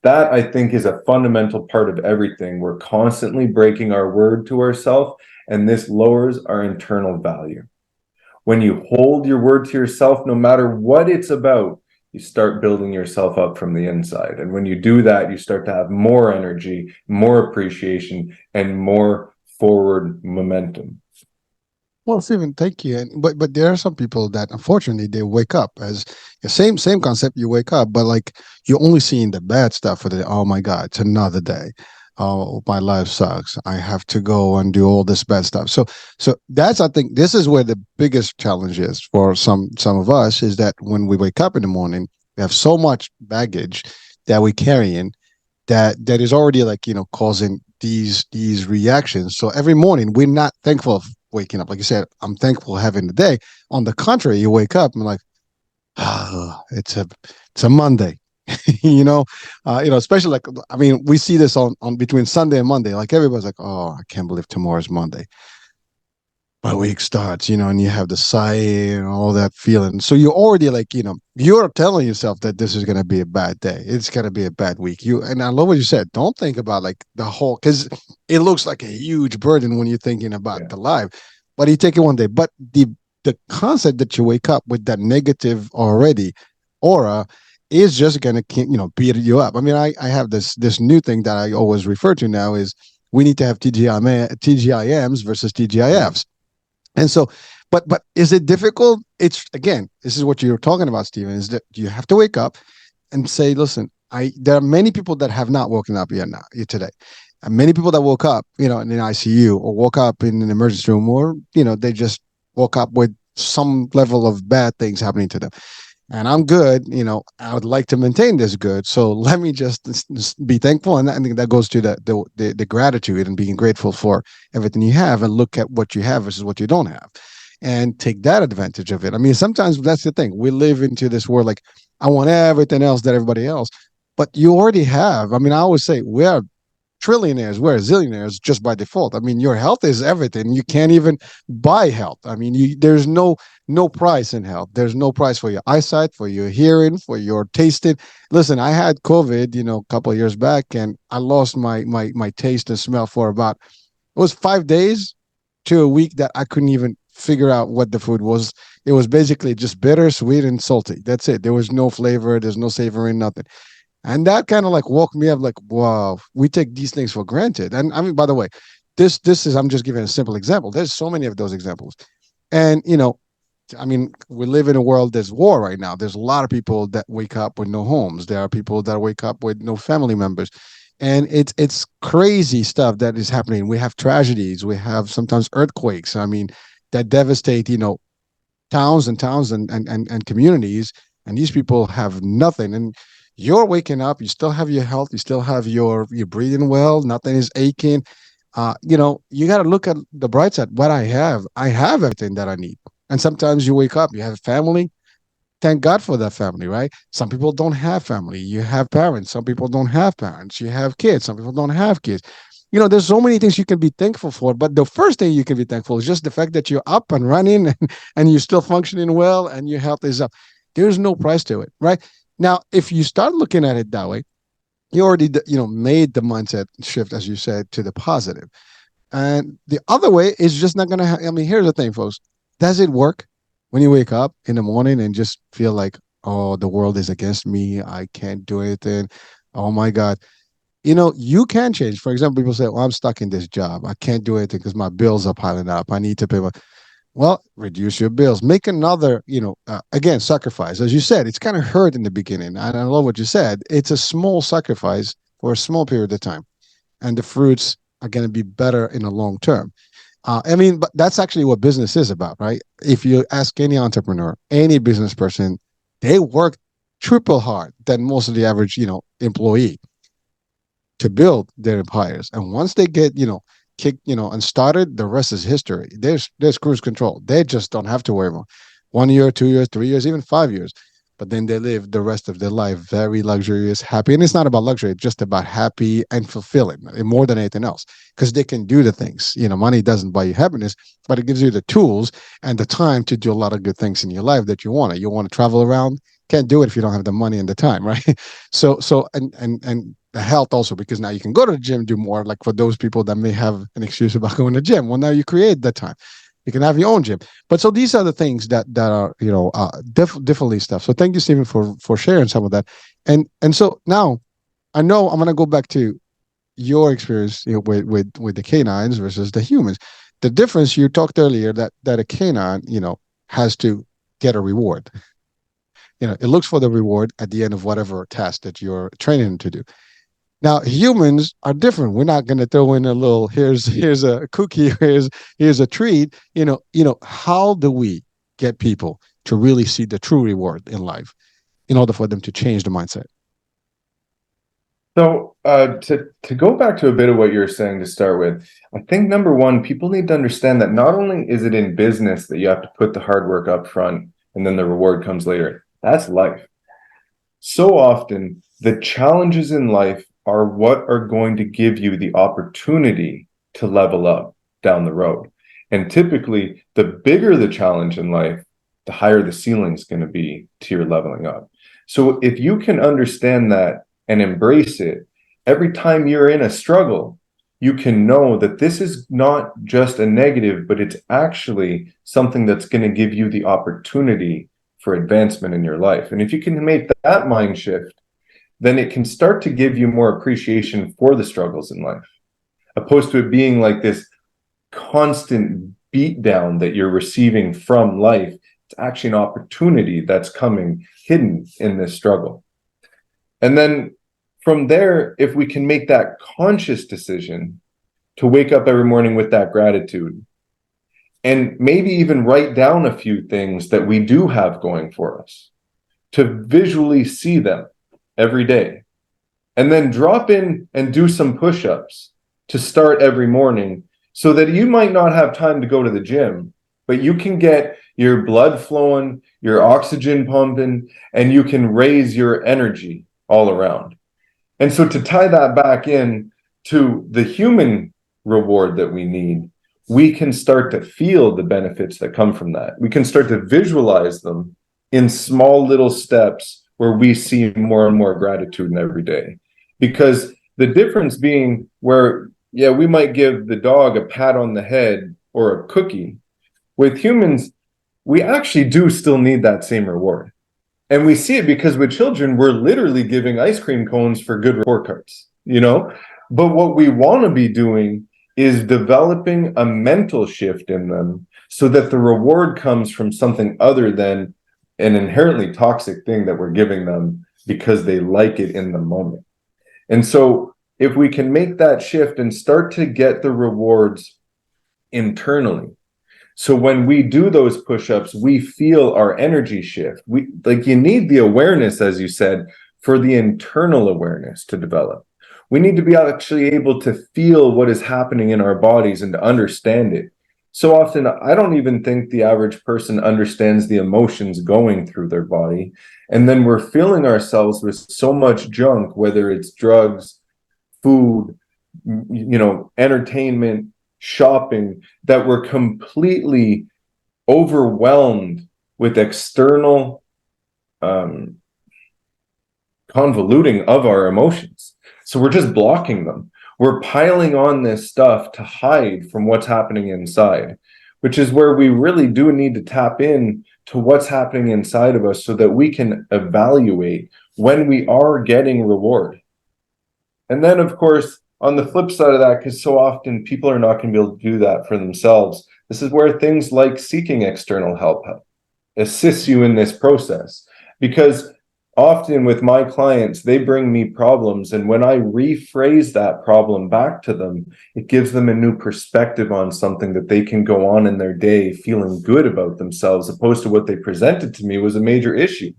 That, I think, is a fundamental part of everything. We're constantly breaking our word to ourselves, and this lowers our internal value. When you hold your word to yourself, no matter what it's about, you start building yourself up from the inside. And when you do that, you start to have more energy, more appreciation, and more forward momentum.
Well, Stephen, thank you. And but there are some people that unfortunately they wake up as the same concept. You wake up, but like you're only seeing the bad stuff for the oh my God, it's another day. Oh, my life sucks. I have to go and do all this bad stuff. So that's I think this is where the biggest challenge is for some of us is that when we wake up in the morning, we have so much baggage that we carry in that is already like causing these reactions. So every morning we're not thankful of waking up. Like you said, I'm thankful having the day. On the contrary, you wake up and like, it's a Monday. Especially like I mean, we see this on between Sunday and Monday. Like everybody's like, oh, I can't believe tomorrow's Monday. My week starts, and you have the sigh and all that feeling. So you're already like, you're telling yourself that this is gonna be a bad day. It's gonna be a bad week. And I love what you said. Don't think about like the whole because it looks like a huge burden when you're thinking about
Yeah.
the life. But you take it one day. But the concept that you wake up with that negative already aura is just gonna beat you up. I mean, I have this new thing that I always refer to now is we need to have TGIMs versus TGIFs. And so, but is it difficult? It's again, this is what you're talking about, Stephen, is that you have to wake up and say, listen, there are many people that have not woken up yet now today. And many people that woke up, in an ICU or woke up in an emergency room or, they just woke up with some level of bad things happening to them. And I'm good, I would like to maintain this good. So let me just be thankful. And I think that goes to the gratitude and being grateful for everything you have and look at what you have versus what you don't have and take that advantage of it. I mean, sometimes that's the thing. We live into this world like, I want everything else that everybody else, but you already have. I mean, I always say we are trillionaires, we're zillionaires just by default. I mean, your health is everything. You can't even buy health. I mean, there's no price in health. There's no price for your eyesight, for your hearing, for your tasting. Listen, I had COVID, a couple of years back, and I lost my taste and smell for about it was 5 days to a week that I couldn't even figure out what the food was. It was basically just bitter, sweet, and salty. That's it. There was no flavor. There's no savoring, nothing. And that kind of like woke me up like, wow, we take these things for granted. And I mean, by the way, this is I'm just giving a simple example. There's so many of those examples. And I mean, we live in a world, there's war right now. There's a lot of people that wake up with no homes. There are people that wake up with no family members. And it's crazy stuff that is happening. We have tragedies, we have sometimes earthquakes. I mean, that devastate, towns and communities, and these people have nothing. And you're waking up, you still have your health, you still have you're breathing well, nothing is aching. You got to look at the bright side. What I have everything that I need. And sometimes you wake up, you have family. Thank God for that family, right? Some people don't have family. You have parents. Some people don't have parents. You have kids. Some people don't have kids. There's so many things you can be thankful for. But the first thing you can be thankful is just the fact that you're up and running and you're still functioning well and your health is up. There's no price to it, right? Now, if you start looking at it that way, you already, made the mindset shift, as you said, to the positive. And the other way is just not going to, I mean, here's the thing, folks. Does it work when you wake up in the morning and just feel like, oh, the world is against me. I can't do anything. Oh my God. You can change. For example, people say, well, I'm stuck in this job. I can't do anything because my bills are piling up. I need to pay my, well, reduce your bills. Make another, again, sacrifice. As you said, it's kind of hurt in the beginning. And I love what you said. It's a small sacrifice for a small period of time. And the fruits are going to be better in the long term. I mean, but that's actually what business is about, right? If you ask any entrepreneur, any business person, they work triple hard than most of the average, employee to build their empires. And once they get, kicked, and started, the rest is history. There's cruise control. They just don't have to worry about 1 year, 2 years, 3 years, even 5 years. But then they live the rest of their life very luxurious, happy. And it's not about luxury, it's just about happy and fulfilling more than anything else. Because they can do the things. Money doesn't buy you happiness, but it gives you the tools and the time to do a lot of good things in your life that you want. You want to travel around, can't do it if you don't have the money and the time, right? And the health also, because now you can go to the gym, do more. Like for those people that may have an excuse about going to the gym, well, now you create that time. You can have your own gym. But so these are the things that are definitely stuff. So thank you, Stephen, for sharing some of that. And so now I know I'm gonna go back to your experience, with the canines versus the humans. The difference, you talked earlier that a canine, has to get a reward. It looks for the reward at the end of whatever task that you're training them to do. Now humans are different. We're not going to throw in a little here's a cookie, here's a treat. How do we get people to really see the true reward in life in order for them to change the mindset?
So, to go back to a bit of what you're saying to start with, I think number one, people need to understand that not only is it in business that you have to put the hard work up front and then the reward comes later. That's life. So often, the challenges in life are what are going to give you the opportunity to level up down the road. And typically, the bigger the challenge in life, the higher the ceiling is going to be to your leveling up. So if you can understand that and embrace it, every time you're in a struggle, you can know that this is not just a negative, but it's actually something that's going to give you the opportunity for advancement in your life. And if you can make that mind shift, then it can start to give you more appreciation for the struggles in life, opposed to it being like this constant beatdown that you're receiving from life. It's actually an opportunity that's coming hidden in this struggle. And then from there, if we can make that conscious decision to wake up every morning with that gratitude, and maybe even write down a few things that we do have going for us, to visually see them every day, and then drop in and do some push-ups to start every morning, so that you might not have time to go to the gym, but you can get your blood flowing, your oxygen pumping, and you can raise your energy all around. And so to tie that back in to the human reward that we need, we can start to feel the benefits that come from that. We can start to visualize them in small little steps where we see more and more gratitude in every day. Because the difference being where, yeah, we might give the dog a pat on the head or a cookie, with humans, we actually do still need that same reward. And we see it because with children, we're literally giving ice cream cones for good report cards, But what we want to be doing is developing a mental shift in them so that the reward comes from something other than an inherently toxic thing that we're giving them because they like it in the moment. And so if we can make that shift and start to get the rewards internally, so when we do those push-ups, we feel our energy shift. You need the awareness, as you said, for the internal awareness to develop. We need to be actually able to feel what is happening in our bodies and to understand it. So often, I don't even think the average person understands the emotions going through their body. And then we're filling ourselves with so much junk, whether it's drugs, food, entertainment, shopping, that we're completely overwhelmed with external convoluting of our emotions. So we're just blocking them. We're piling on this stuff to hide from what's happening inside, which is where we really do need to tap in to what's happening inside of us so that we can evaluate when we are getting reward. And then, of course, on the flip side of that, because so often people are not going to be able to do that for themselves, this is where things like seeking external help assists you in this process. Because often with my clients, they bring me problems. And when I rephrase that problem back to them, it gives them a new perspective on something that they can go on in their day feeling good about themselves, opposed to what they presented to me was a major issue.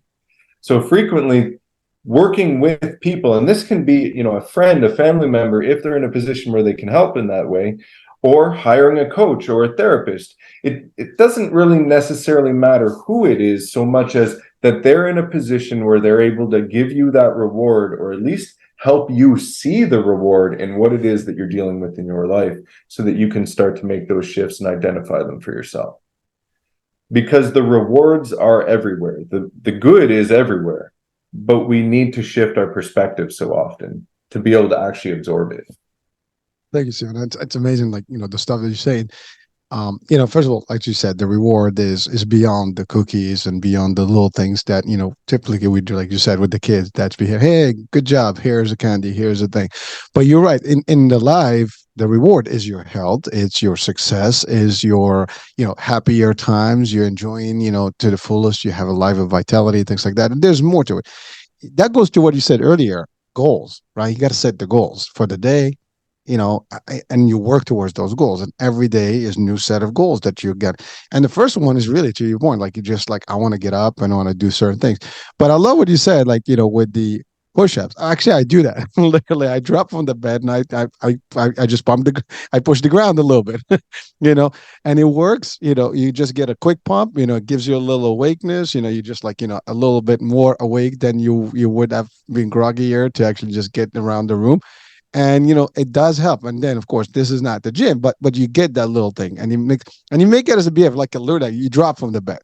So frequently, working with people, and this can be, a friend, a family member, if they're in a position where they can help in that way, or hiring a coach or a therapist. It doesn't really necessarily matter who it is so much as that they're in a position where they're able to give you that reward, or at least help you see the reward in what it is that you're dealing with in your life, so that you can start to make those shifts and identify them for yourself. Because the rewards are everywhere. The good is everywhere, but we need to shift our perspective so often to be able to actually absorb it.
Thank you, Simon. It's amazing, like, the stuff that you say. First of all, like you said, the reward is beyond the cookies and beyond the little things that, typically we do, like you said, with the kids. That's be, hey, good job. Here's a candy. Here's a thing. But you're right. In the life, the reward is your health. It's your success. Is your, happier times. You're enjoying, to the fullest. You have a life of vitality, things like that. And there's more to it. That goes to what you said earlier. Goals, right? You got to set the goals for the day, and you work towards those goals. And every day is a new set of goals that you get. And the first one is really to your point, like you just like, I want to get up and I want to do certain things. But I love what you said, like, with the push-ups. Actually, I do that. Literally, I drop from the bed and I just I push the ground a little bit, you know, and it works. You just get a quick pump. It gives you a little awakeness. You just like, a little bit more awake than you would have been groggier to actually just get around the room. And it does help. And then of course this is not the gym, but you get that little thing, and you make it as a behavior, like a lure that you drop from the bed.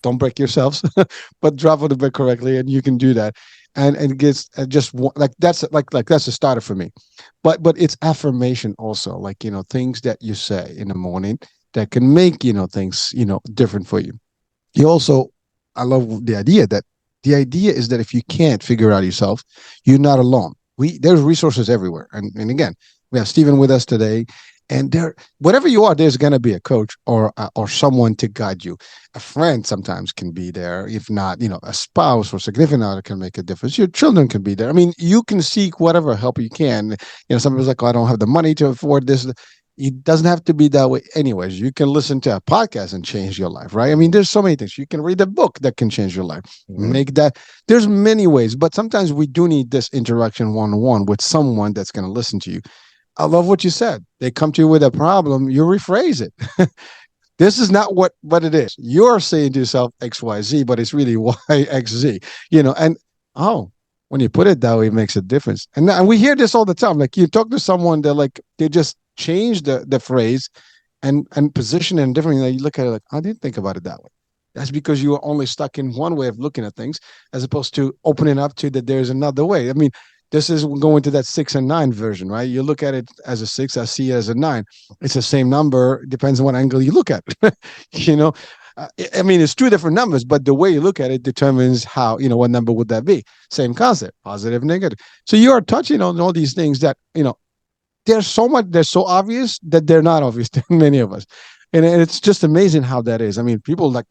Don't break yourselves, but drop from the bed correctly, and you can do that. And it gets just like that's a starter for me. But it's affirmation also, like things that you say in the morning that can make things different for you. You also, I love the idea is that if you can't figure it out yourself, you're not alone. There's resources everywhere, and again, we have Stephen with us today, and there, whatever you are, there's gonna be a coach or someone to guide you. A friend sometimes can be there, if not, a spouse or significant other can make a difference. Your children can be there. I mean, you can seek whatever help you can. Somebody's like, oh, I don't have the money to afford this. It doesn't have to be that way anyways. You can listen to a podcast and change your life, right? I mean, there's so many things. You can read a book that can change your life.
Mm-hmm.
Make that. There's many ways, but sometimes we do need this interaction one-on-one with someone that's going to listen to you. I love what you said. They come to you with a problem, you rephrase it. This is not what it is. You're saying to yourself XYZ, but it's really YXZ, and oh, when you put it that way, it makes a difference. And we hear this all the time. Like, you talk to someone, they just change the phrase and position it differently. You look at it like, I didn't think about it that way. That's because you are only stuck in one way of looking at things, as opposed to opening up to that there's another way. I mean, this is going to that 6 and 9 version, right? You look at it as a 6, I see it as a 9. It's the same number, depends on what angle you look at it. you know, I mean, it's two different numbers, but the way you look at it determines how, what number would that be? Same concept, positive, negative. So you are touching on all these things that, they're so obvious that they're not obvious to many of us. And it's just amazing how that is. I mean, people like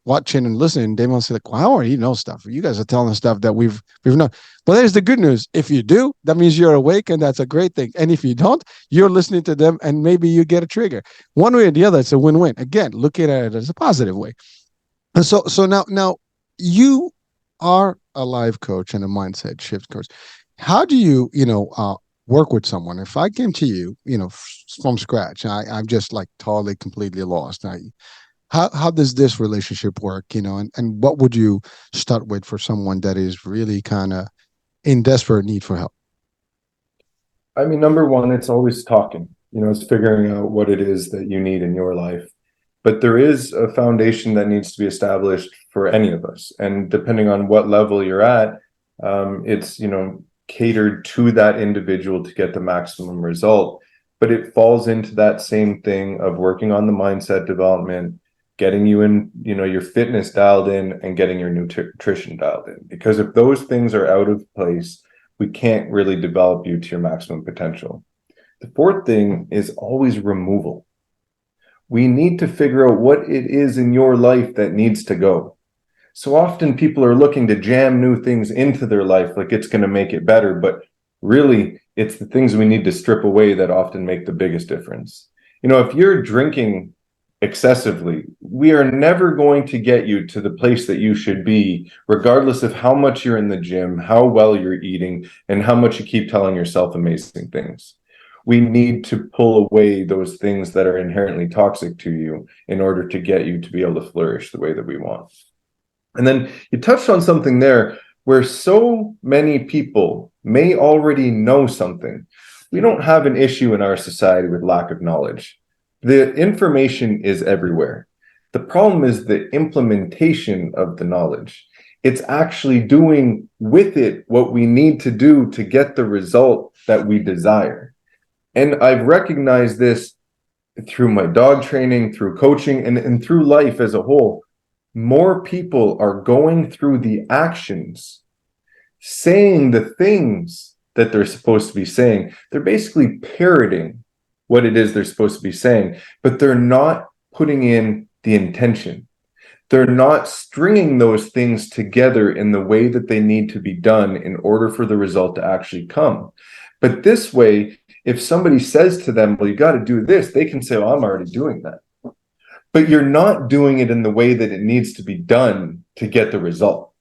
watching and listening, they must say like, wow, you know stuff. You guys are telling stuff that we've known. But there's the good news. If you do, that means you're awake, and that's a great thing. And if you don't, you're listening to them, and maybe you get a trigger. One way or the other, it's a win-win. Again, looking at it as a positive way. And so now you are a life coach and a mindset shift coach. How do you, work with someone? If I came to you, from scratch, I'm just like totally, completely lost. How does this relationship work? And what would you start with for someone that is really kind of in desperate need for help?
I mean, number one, it's always talking, it's figuring out what it is that you need in your life. But there is a foundation that needs to be established for any of us. And depending on what level you're at, it's, catered to that individual to get the maximum result. But it falls into that same thing of working on the mindset development, getting you in, your fitness dialed in, and getting your nutrition dialed in. Because if those things are out of place, we can't really develop you to your maximum potential. The fourth thing is always removal. We need to figure out what it is in your life that needs to go. So often people are looking to jam new things into their life like it's going to make it better, but really it's the things we need to strip away that often make the biggest difference. If you're drinking excessively, we are never going to get you to the place that you should be, regardless of how much you're in the gym, how well you're eating, and how much you keep telling yourself amazing things. We need to pull away those things that are inherently toxic to you in order to get you to be able to flourish the way that we want. And then you touched on something there where so many people may already know something. We don't have an issue in our society with lack of knowledge. The information is everywhere. The problem is the implementation of the knowledge. It's actually doing with it what we need to do to get the result that we desire. And I've recognized this through my dog training, through coaching, and through life as a whole. More people are going through the actions, saying the things that they're supposed to be saying. They're basically parroting what it is they're supposed to be saying, but they're not putting in the intention. They're not stringing those things together in the way that they need to be done in order for the result to actually come. But this way, if somebody says to them, well, you got to do this, they can say, well, I'm already doing that. But you're not doing it in the way that it needs to be done to get the result.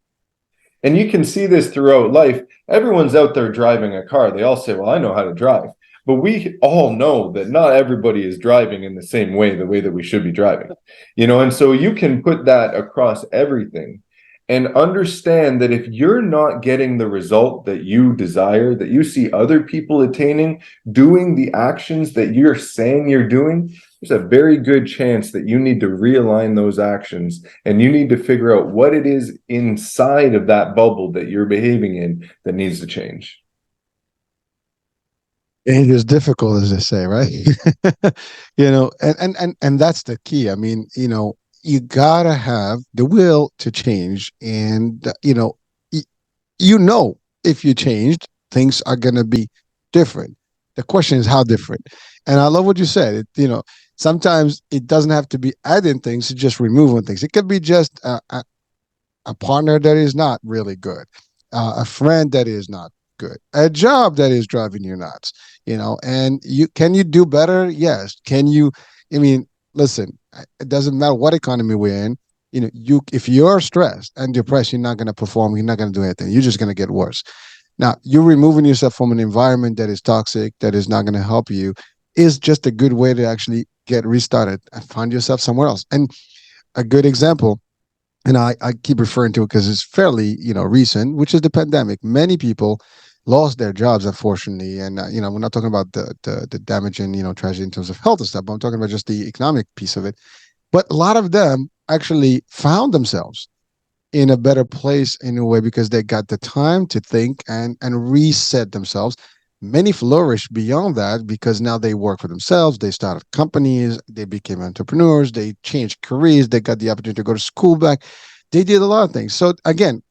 And you can see this throughout life. Everyone's out there driving a car. They all say, well, I know how to drive. But we all know that not everybody is driving in the way that we should be driving. And so you can put that across everything and understand that if you're not getting the result that you desire, that you see other people attaining, doing the actions that you're saying you're doing, there's a very good chance that you need to realign those actions and you need to figure out what it is inside of that bubble that you're behaving in that needs to change.
It is difficult, as they say, right? And that's the key. I mean, you gotta have the will to change, and if you changed, things are gonna be different. The question is how different. And I love what you said. Sometimes it doesn't have to be adding things; it's just removing things. It could be just a partner that is not really good, a friend that is not good, a job that is driving you nuts, and you do better? Yes. Can you, I mean, listen, it doesn't matter what economy we're in, if you're stressed and depressed, you're not going to perform, you're not going to do anything, you're just going to get worse. Now, you're removing yourself from an environment that is toxic, that is not going to help you, is just a good way to actually get restarted and find yourself somewhere else. And a good example, and I keep referring to it because it's fairly recent, which is the pandemic. Many people lost their jobs, unfortunately, and we're not talking about the damage and tragedy in terms of health and stuff, but I'm talking about just the economic piece of it. But a lot of them actually found themselves in a better place in a way because they got the time to think and reset themselves. Many flourished beyond that because now they work for themselves. They started companies. They became entrepreneurs. They changed careers. They got the opportunity to go to school back. They did a lot of things. So again,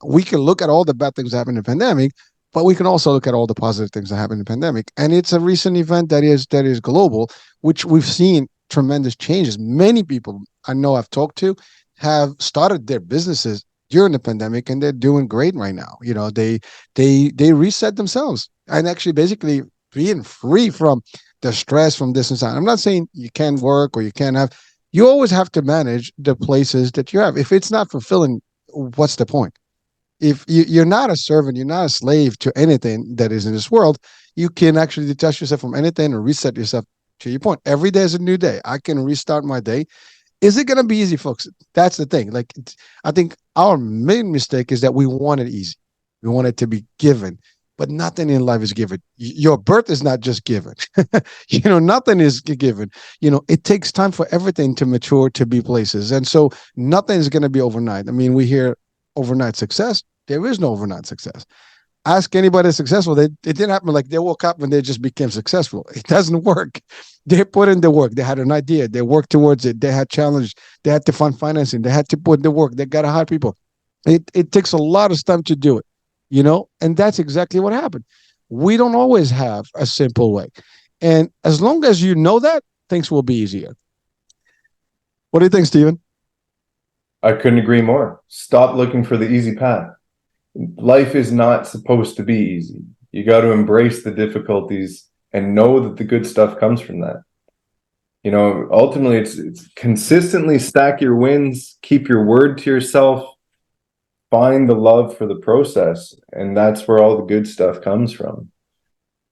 we can look at all the bad things that happened in the pandemic, but we can also look at all the positive things that happened in the pandemic. And it's a recent event that is global, which we've seen tremendous changes. Many people I know I've talked to have started their businesses during the pandemic, and they're doing great right now. They reset themselves and actually basically being free from the stress from this and that. I'm not saying you can't work or you can't have. You always have to manage the places that you have. If it's not fulfilling, what's the point? If you're not a servant, you're not a slave to anything that is in this world, you can actually detach yourself from anything and reset yourself. To your point, every day is a new day. I can restart my day. Is it going to be easy, folks? That's the thing. Like, I think our main mistake is that we want it easy. We want it to be given, but nothing in life is given. Your birth is not just given. Nothing is given. It takes time for everything to mature, to be places. And so nothing is going to be overnight. I mean, we hear overnight success. There is no overnight success. Ask anybody successful. It didn't happen like they woke up and they just became successful. It doesn't work. They put in the work. They had an idea. They worked towards it. They had challenge. They had to find financing. They had to put in the work. They got to hire people. It takes a lot of time to do it, and that's exactly what happened. We don't always have a simple way. And as long as you know that, things will be easier. What do you think, Stephen?
I couldn't agree more. Stop looking for the easy path. Life is not supposed to be easy. You got to embrace the difficulties and know that the good stuff comes from that. You know, ultimately, it's consistently stack your wins, keep your word to yourself, find the love for the process, and that's where all the good stuff comes from.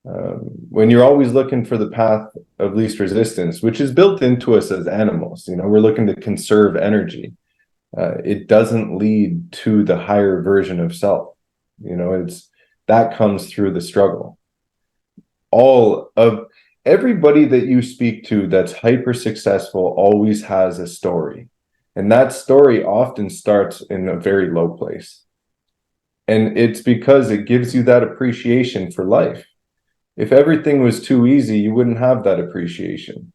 When you're always looking for the path of least resistance, which is built into us as animals, you know, we're looking to conserve energy. It doesn't lead to the higher version of self. You know, it's that comes through the struggle. All of everybody that you speak to that's hyper successful always has a story. And that story often starts in a very low place. And it's because it gives you that appreciation for life. If everything was too easy, you wouldn't have that appreciation.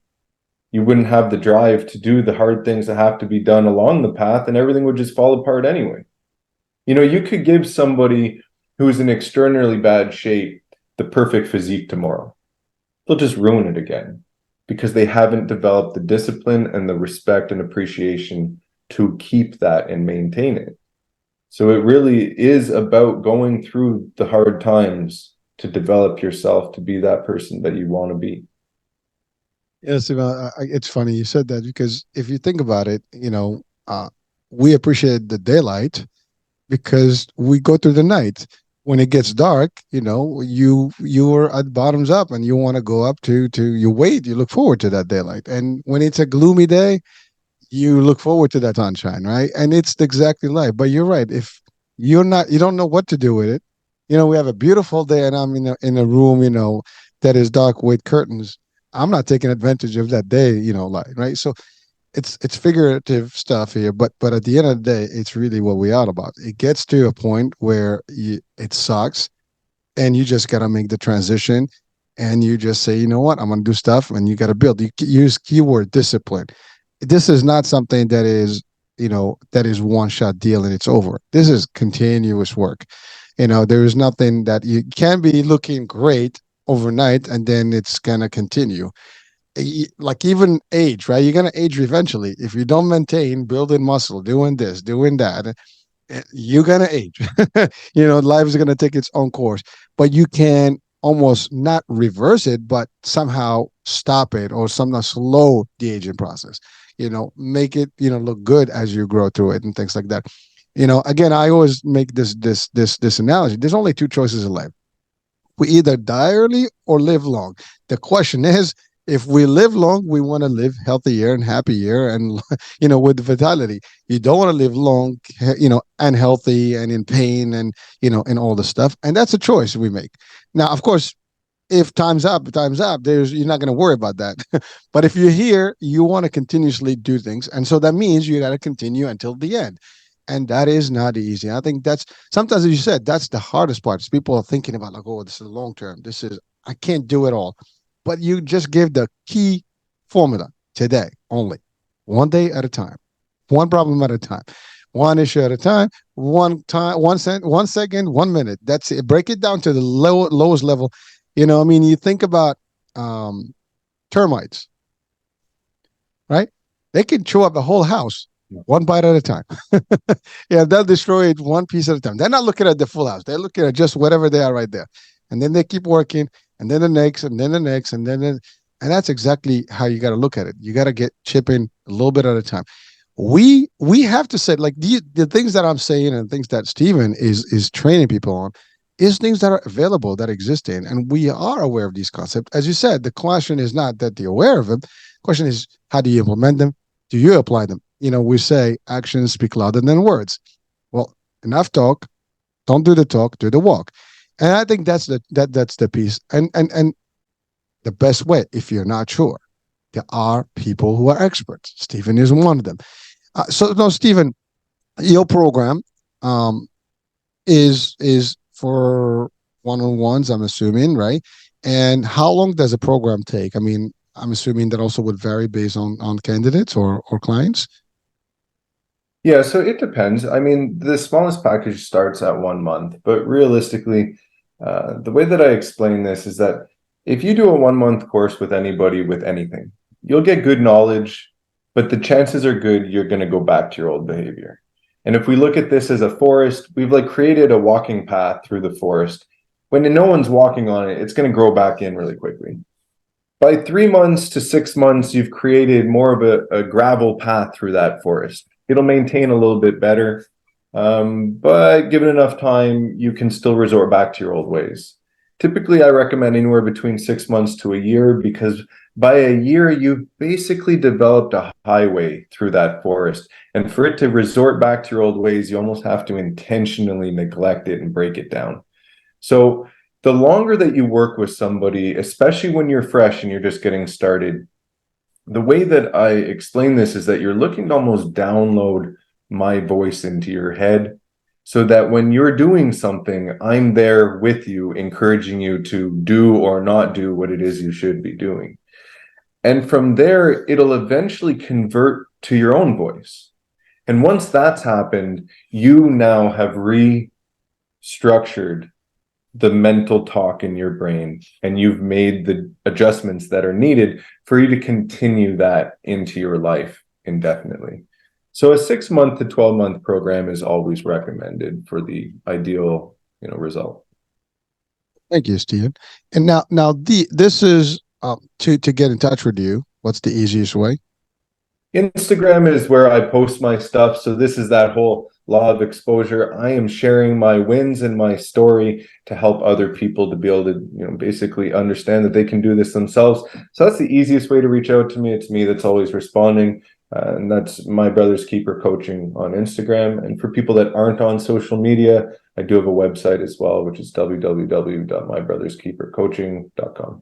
You wouldn't have the drive to do the hard things that have to be done along the path, and everything would just fall apart anyway. You know, you could give somebody who's in extraordinarily bad shape the perfect physique tomorrow. They'll just ruin it again because they haven't developed the discipline and the respect and appreciation to keep that and maintain it. So it really is about going through the hard times to develop yourself to be that person that you want to be.
Yes, it's funny you said that because if you think about it, we appreciate the daylight because we go through the night. When it gets dark, you are at bottoms up and you want to go up to you wait, you look forward to that daylight. And when it's a gloomy day, you look forward to that sunshine, right? And it's exactly life. But you're right. If you don't know what to do with it. We have a beautiful day and I'm in a room, that is dark with curtains. I'm not taking advantage of that day, light, right? So it's figurative stuff here, but at the end of the day, it's really what we are about. It gets to a point where it sucks, and you just gotta make the transition, and you just say, you know what, I'm gonna do stuff, and you gotta build. You use keyword discipline. This is not something that is one shot deal and it's over. This is continuous work. There is nothing that you can be looking great overnight and then it's gonna continue like even age, right? You're gonna age eventually if you don't maintain building muscle, doing this, doing that. You're gonna age. Life is gonna take its own course, but you can almost not reverse it, but somehow stop it or somehow slow the aging process. Make it look good as you grow through it and things like that. Again, I always make this analogy. There's only two choices in life: we either die early or live long. The question is, if we live long, we want to live healthier and happier and, with vitality. You don't want to live long, unhealthy and in pain and all the stuff. And that's a choice we make. Now, of course, if time's up, time's up. You're not going to worry about that. But if you're here, you want to continuously do things. And so that means you got to continue until the end. And that is not easy. I think that's sometimes, as you said, that's the hardest part. People are thinking about like, oh, this is long term. I can't do it all. But you just give the key formula today only, one day at a time, one problem at a time, one issue at a time, one cent, 1 second, 1 minute. That's it. Break it down to the lowest level. You think about termites, right? They can chew up the whole house one bite at a time. Yeah, they'll destroy it one piece at a time. They're not looking at the full house. They're looking at just whatever they are right there. And then they keep working, and then the next, and then the next, and and that's exactly how you got to look at it. You got to get chipping a little bit at a time. We have to say, like, the things that I'm saying and things that Steven is training people on is things that are available, that exist in, and we are aware of these concepts. As you said, the question is not that they're aware of them. The question is, how do you implement them? Do you apply them? We say actions speak louder than words. Well, enough talk. Don't do the talk, do the walk. And I think that's the piece. And the best way, if you're not sure, there are people who are experts. Stephen is one of them. So no, Stephen, your program is for one-on-ones, I'm assuming, right? And how long does a program take? I mean, I'm assuming that also would vary based on candidates or clients.
Yeah, so it depends. I mean, the smallest package starts at 1 month, but realistically, the way that I explain this is that if you do a 1 month course with anybody with anything, you'll get good knowledge, but the chances are good you're going to go back to your old behavior. And if we look at this as a forest, we've like created a walking path through the forest. When no one's walking on it, it's going to grow back in really quickly. By 3 months to 6 months, you've created more of a gravel path through that forest. It'll maintain a little bit better, but given enough time, you can still resort back to your old ways. Typically, I recommend anywhere between 6 months to a year because by a year, you've basically developed a highway through that forest. And for it to resort back to your old ways, you almost have to intentionally neglect it and break it down. So the longer that you work with somebody, especially when you're fresh and you're just getting started, the way that I explain this is that you're looking to almost download my voice into your head so that when you're doing something, I'm there with you, encouraging you to do or not do what it is you should be doing. And from there, it'll eventually convert to your own voice. And once that's happened, you now have restructured the mental talk in your brain, and you've made the adjustments that are needed for you to continue that into your life indefinitely. So a 6 month to 12 month program is always recommended for the ideal, result.
Thank you, Stephen. And now this is to get in touch with you. What's the easiest way?
Instagram is where I post my stuff. So this is that whole law of exposure. I am sharing my wins and my story to help other people to be able to, basically understand that they can do this themselves. So that's the easiest way to reach out to me. It's me that's always responding. And that's My Brother's Keeper Coaching on Instagram. And for people that aren't on social media, I do have a website as well, which is www.mybrotherskeepercoaching.com.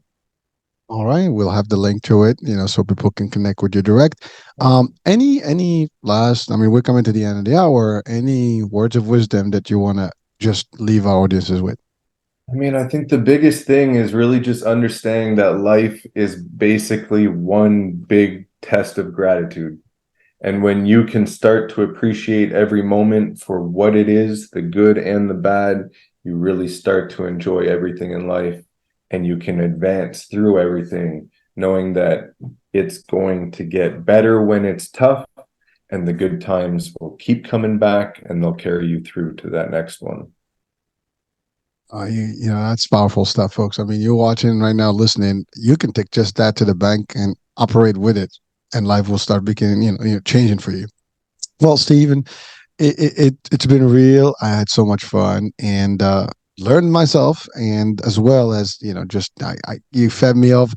All right, we'll have the link to it, so people can connect with you direct. Any last? I mean, we're coming to the end of the hour. Any words of wisdom that you want to just leave our audiences with?
I mean, I think the biggest thing is really just understanding that life is basically one big test of gratitude. And when you can start to appreciate every moment for what it is, the good and the bad, you really start to enjoy everything in life, and you can advance through everything, knowing that it's going to get better when it's tough, and the good times will keep coming back and they'll carry you through to that next one.
That's powerful stuff, folks. I mean, you're watching right now, listening. You can take just that to the bank and operate with it, and life will start becoming, changing for you. Well, Stephen, it's been real. I had so much fun and learned myself, and as well as just you fed me off.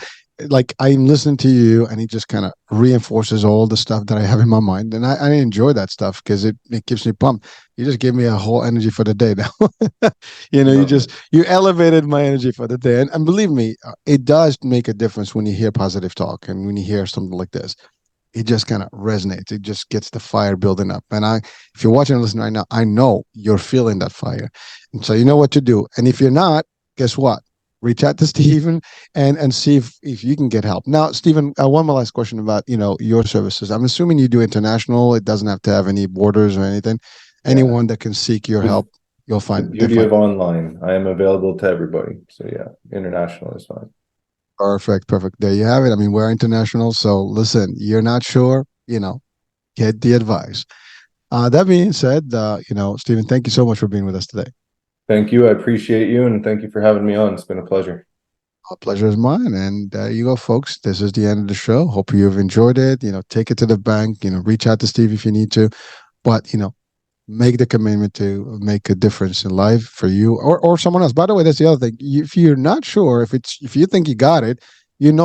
Like I'm listening to you, and it just kind of reinforces all the stuff that I have in my mind, and I enjoy that stuff because it keeps me pumped. You just gave me a whole energy for the day now. You elevated my energy for the day, and believe me, it does make a difference when you hear positive talk and when you hear something like this. It just kind of resonates. It just gets the fire building up. And if you're watching and listening right now, I know you're feeling that fire. And so you know what to do. And if you're not, guess what? Reach out to Stephen and see if you can get help. Now, Stephen, one more last question about, your services. I'm assuming you do international. It doesn't have to have any borders or anything.
Yeah.
Anyone that can seek your help, you'll
The
find.
beauty of online, I am available to everybody. So yeah, international is fine.
Perfect, perfect. There you have it. I mean, we're international. So listen, you're not sure, get the advice. That being said, Stephen, thank you so much for being with us today.
Thank you. I appreciate you, and thank you for having me on. It's been a pleasure.
A pleasure is mine. And there you go, folks. This is the end of the show. Hope you've enjoyed it. Take it to the bank. Reach out to Steve if you need to, but make the commitment to make a difference in life for you or someone else. By the way, that's the other thing. If you're not sure if you think you got it,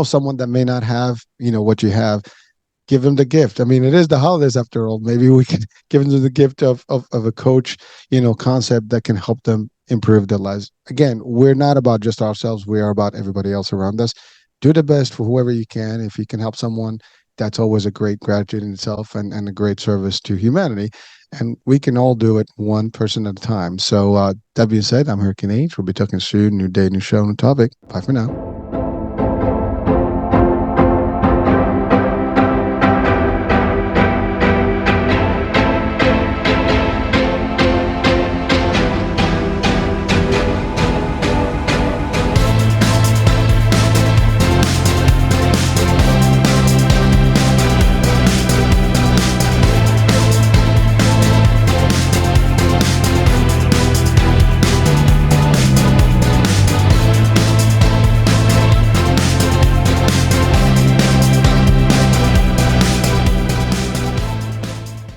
someone that may not have what you have. Give them the gift. I mean, it is the holidays after all. Maybe we can give them the gift of a coach, concept that can help them improve their lives. Again, we're not about just ourselves. We are about everybody else around us. Do the best for whoever you can. If you can help someone, that's always a great gratitude in itself and a great service to humanity. And we can all do it one person at a time. So that being said, I'm Hurricane H. We'll be talking soon. New day, new show, new topic. Bye for now.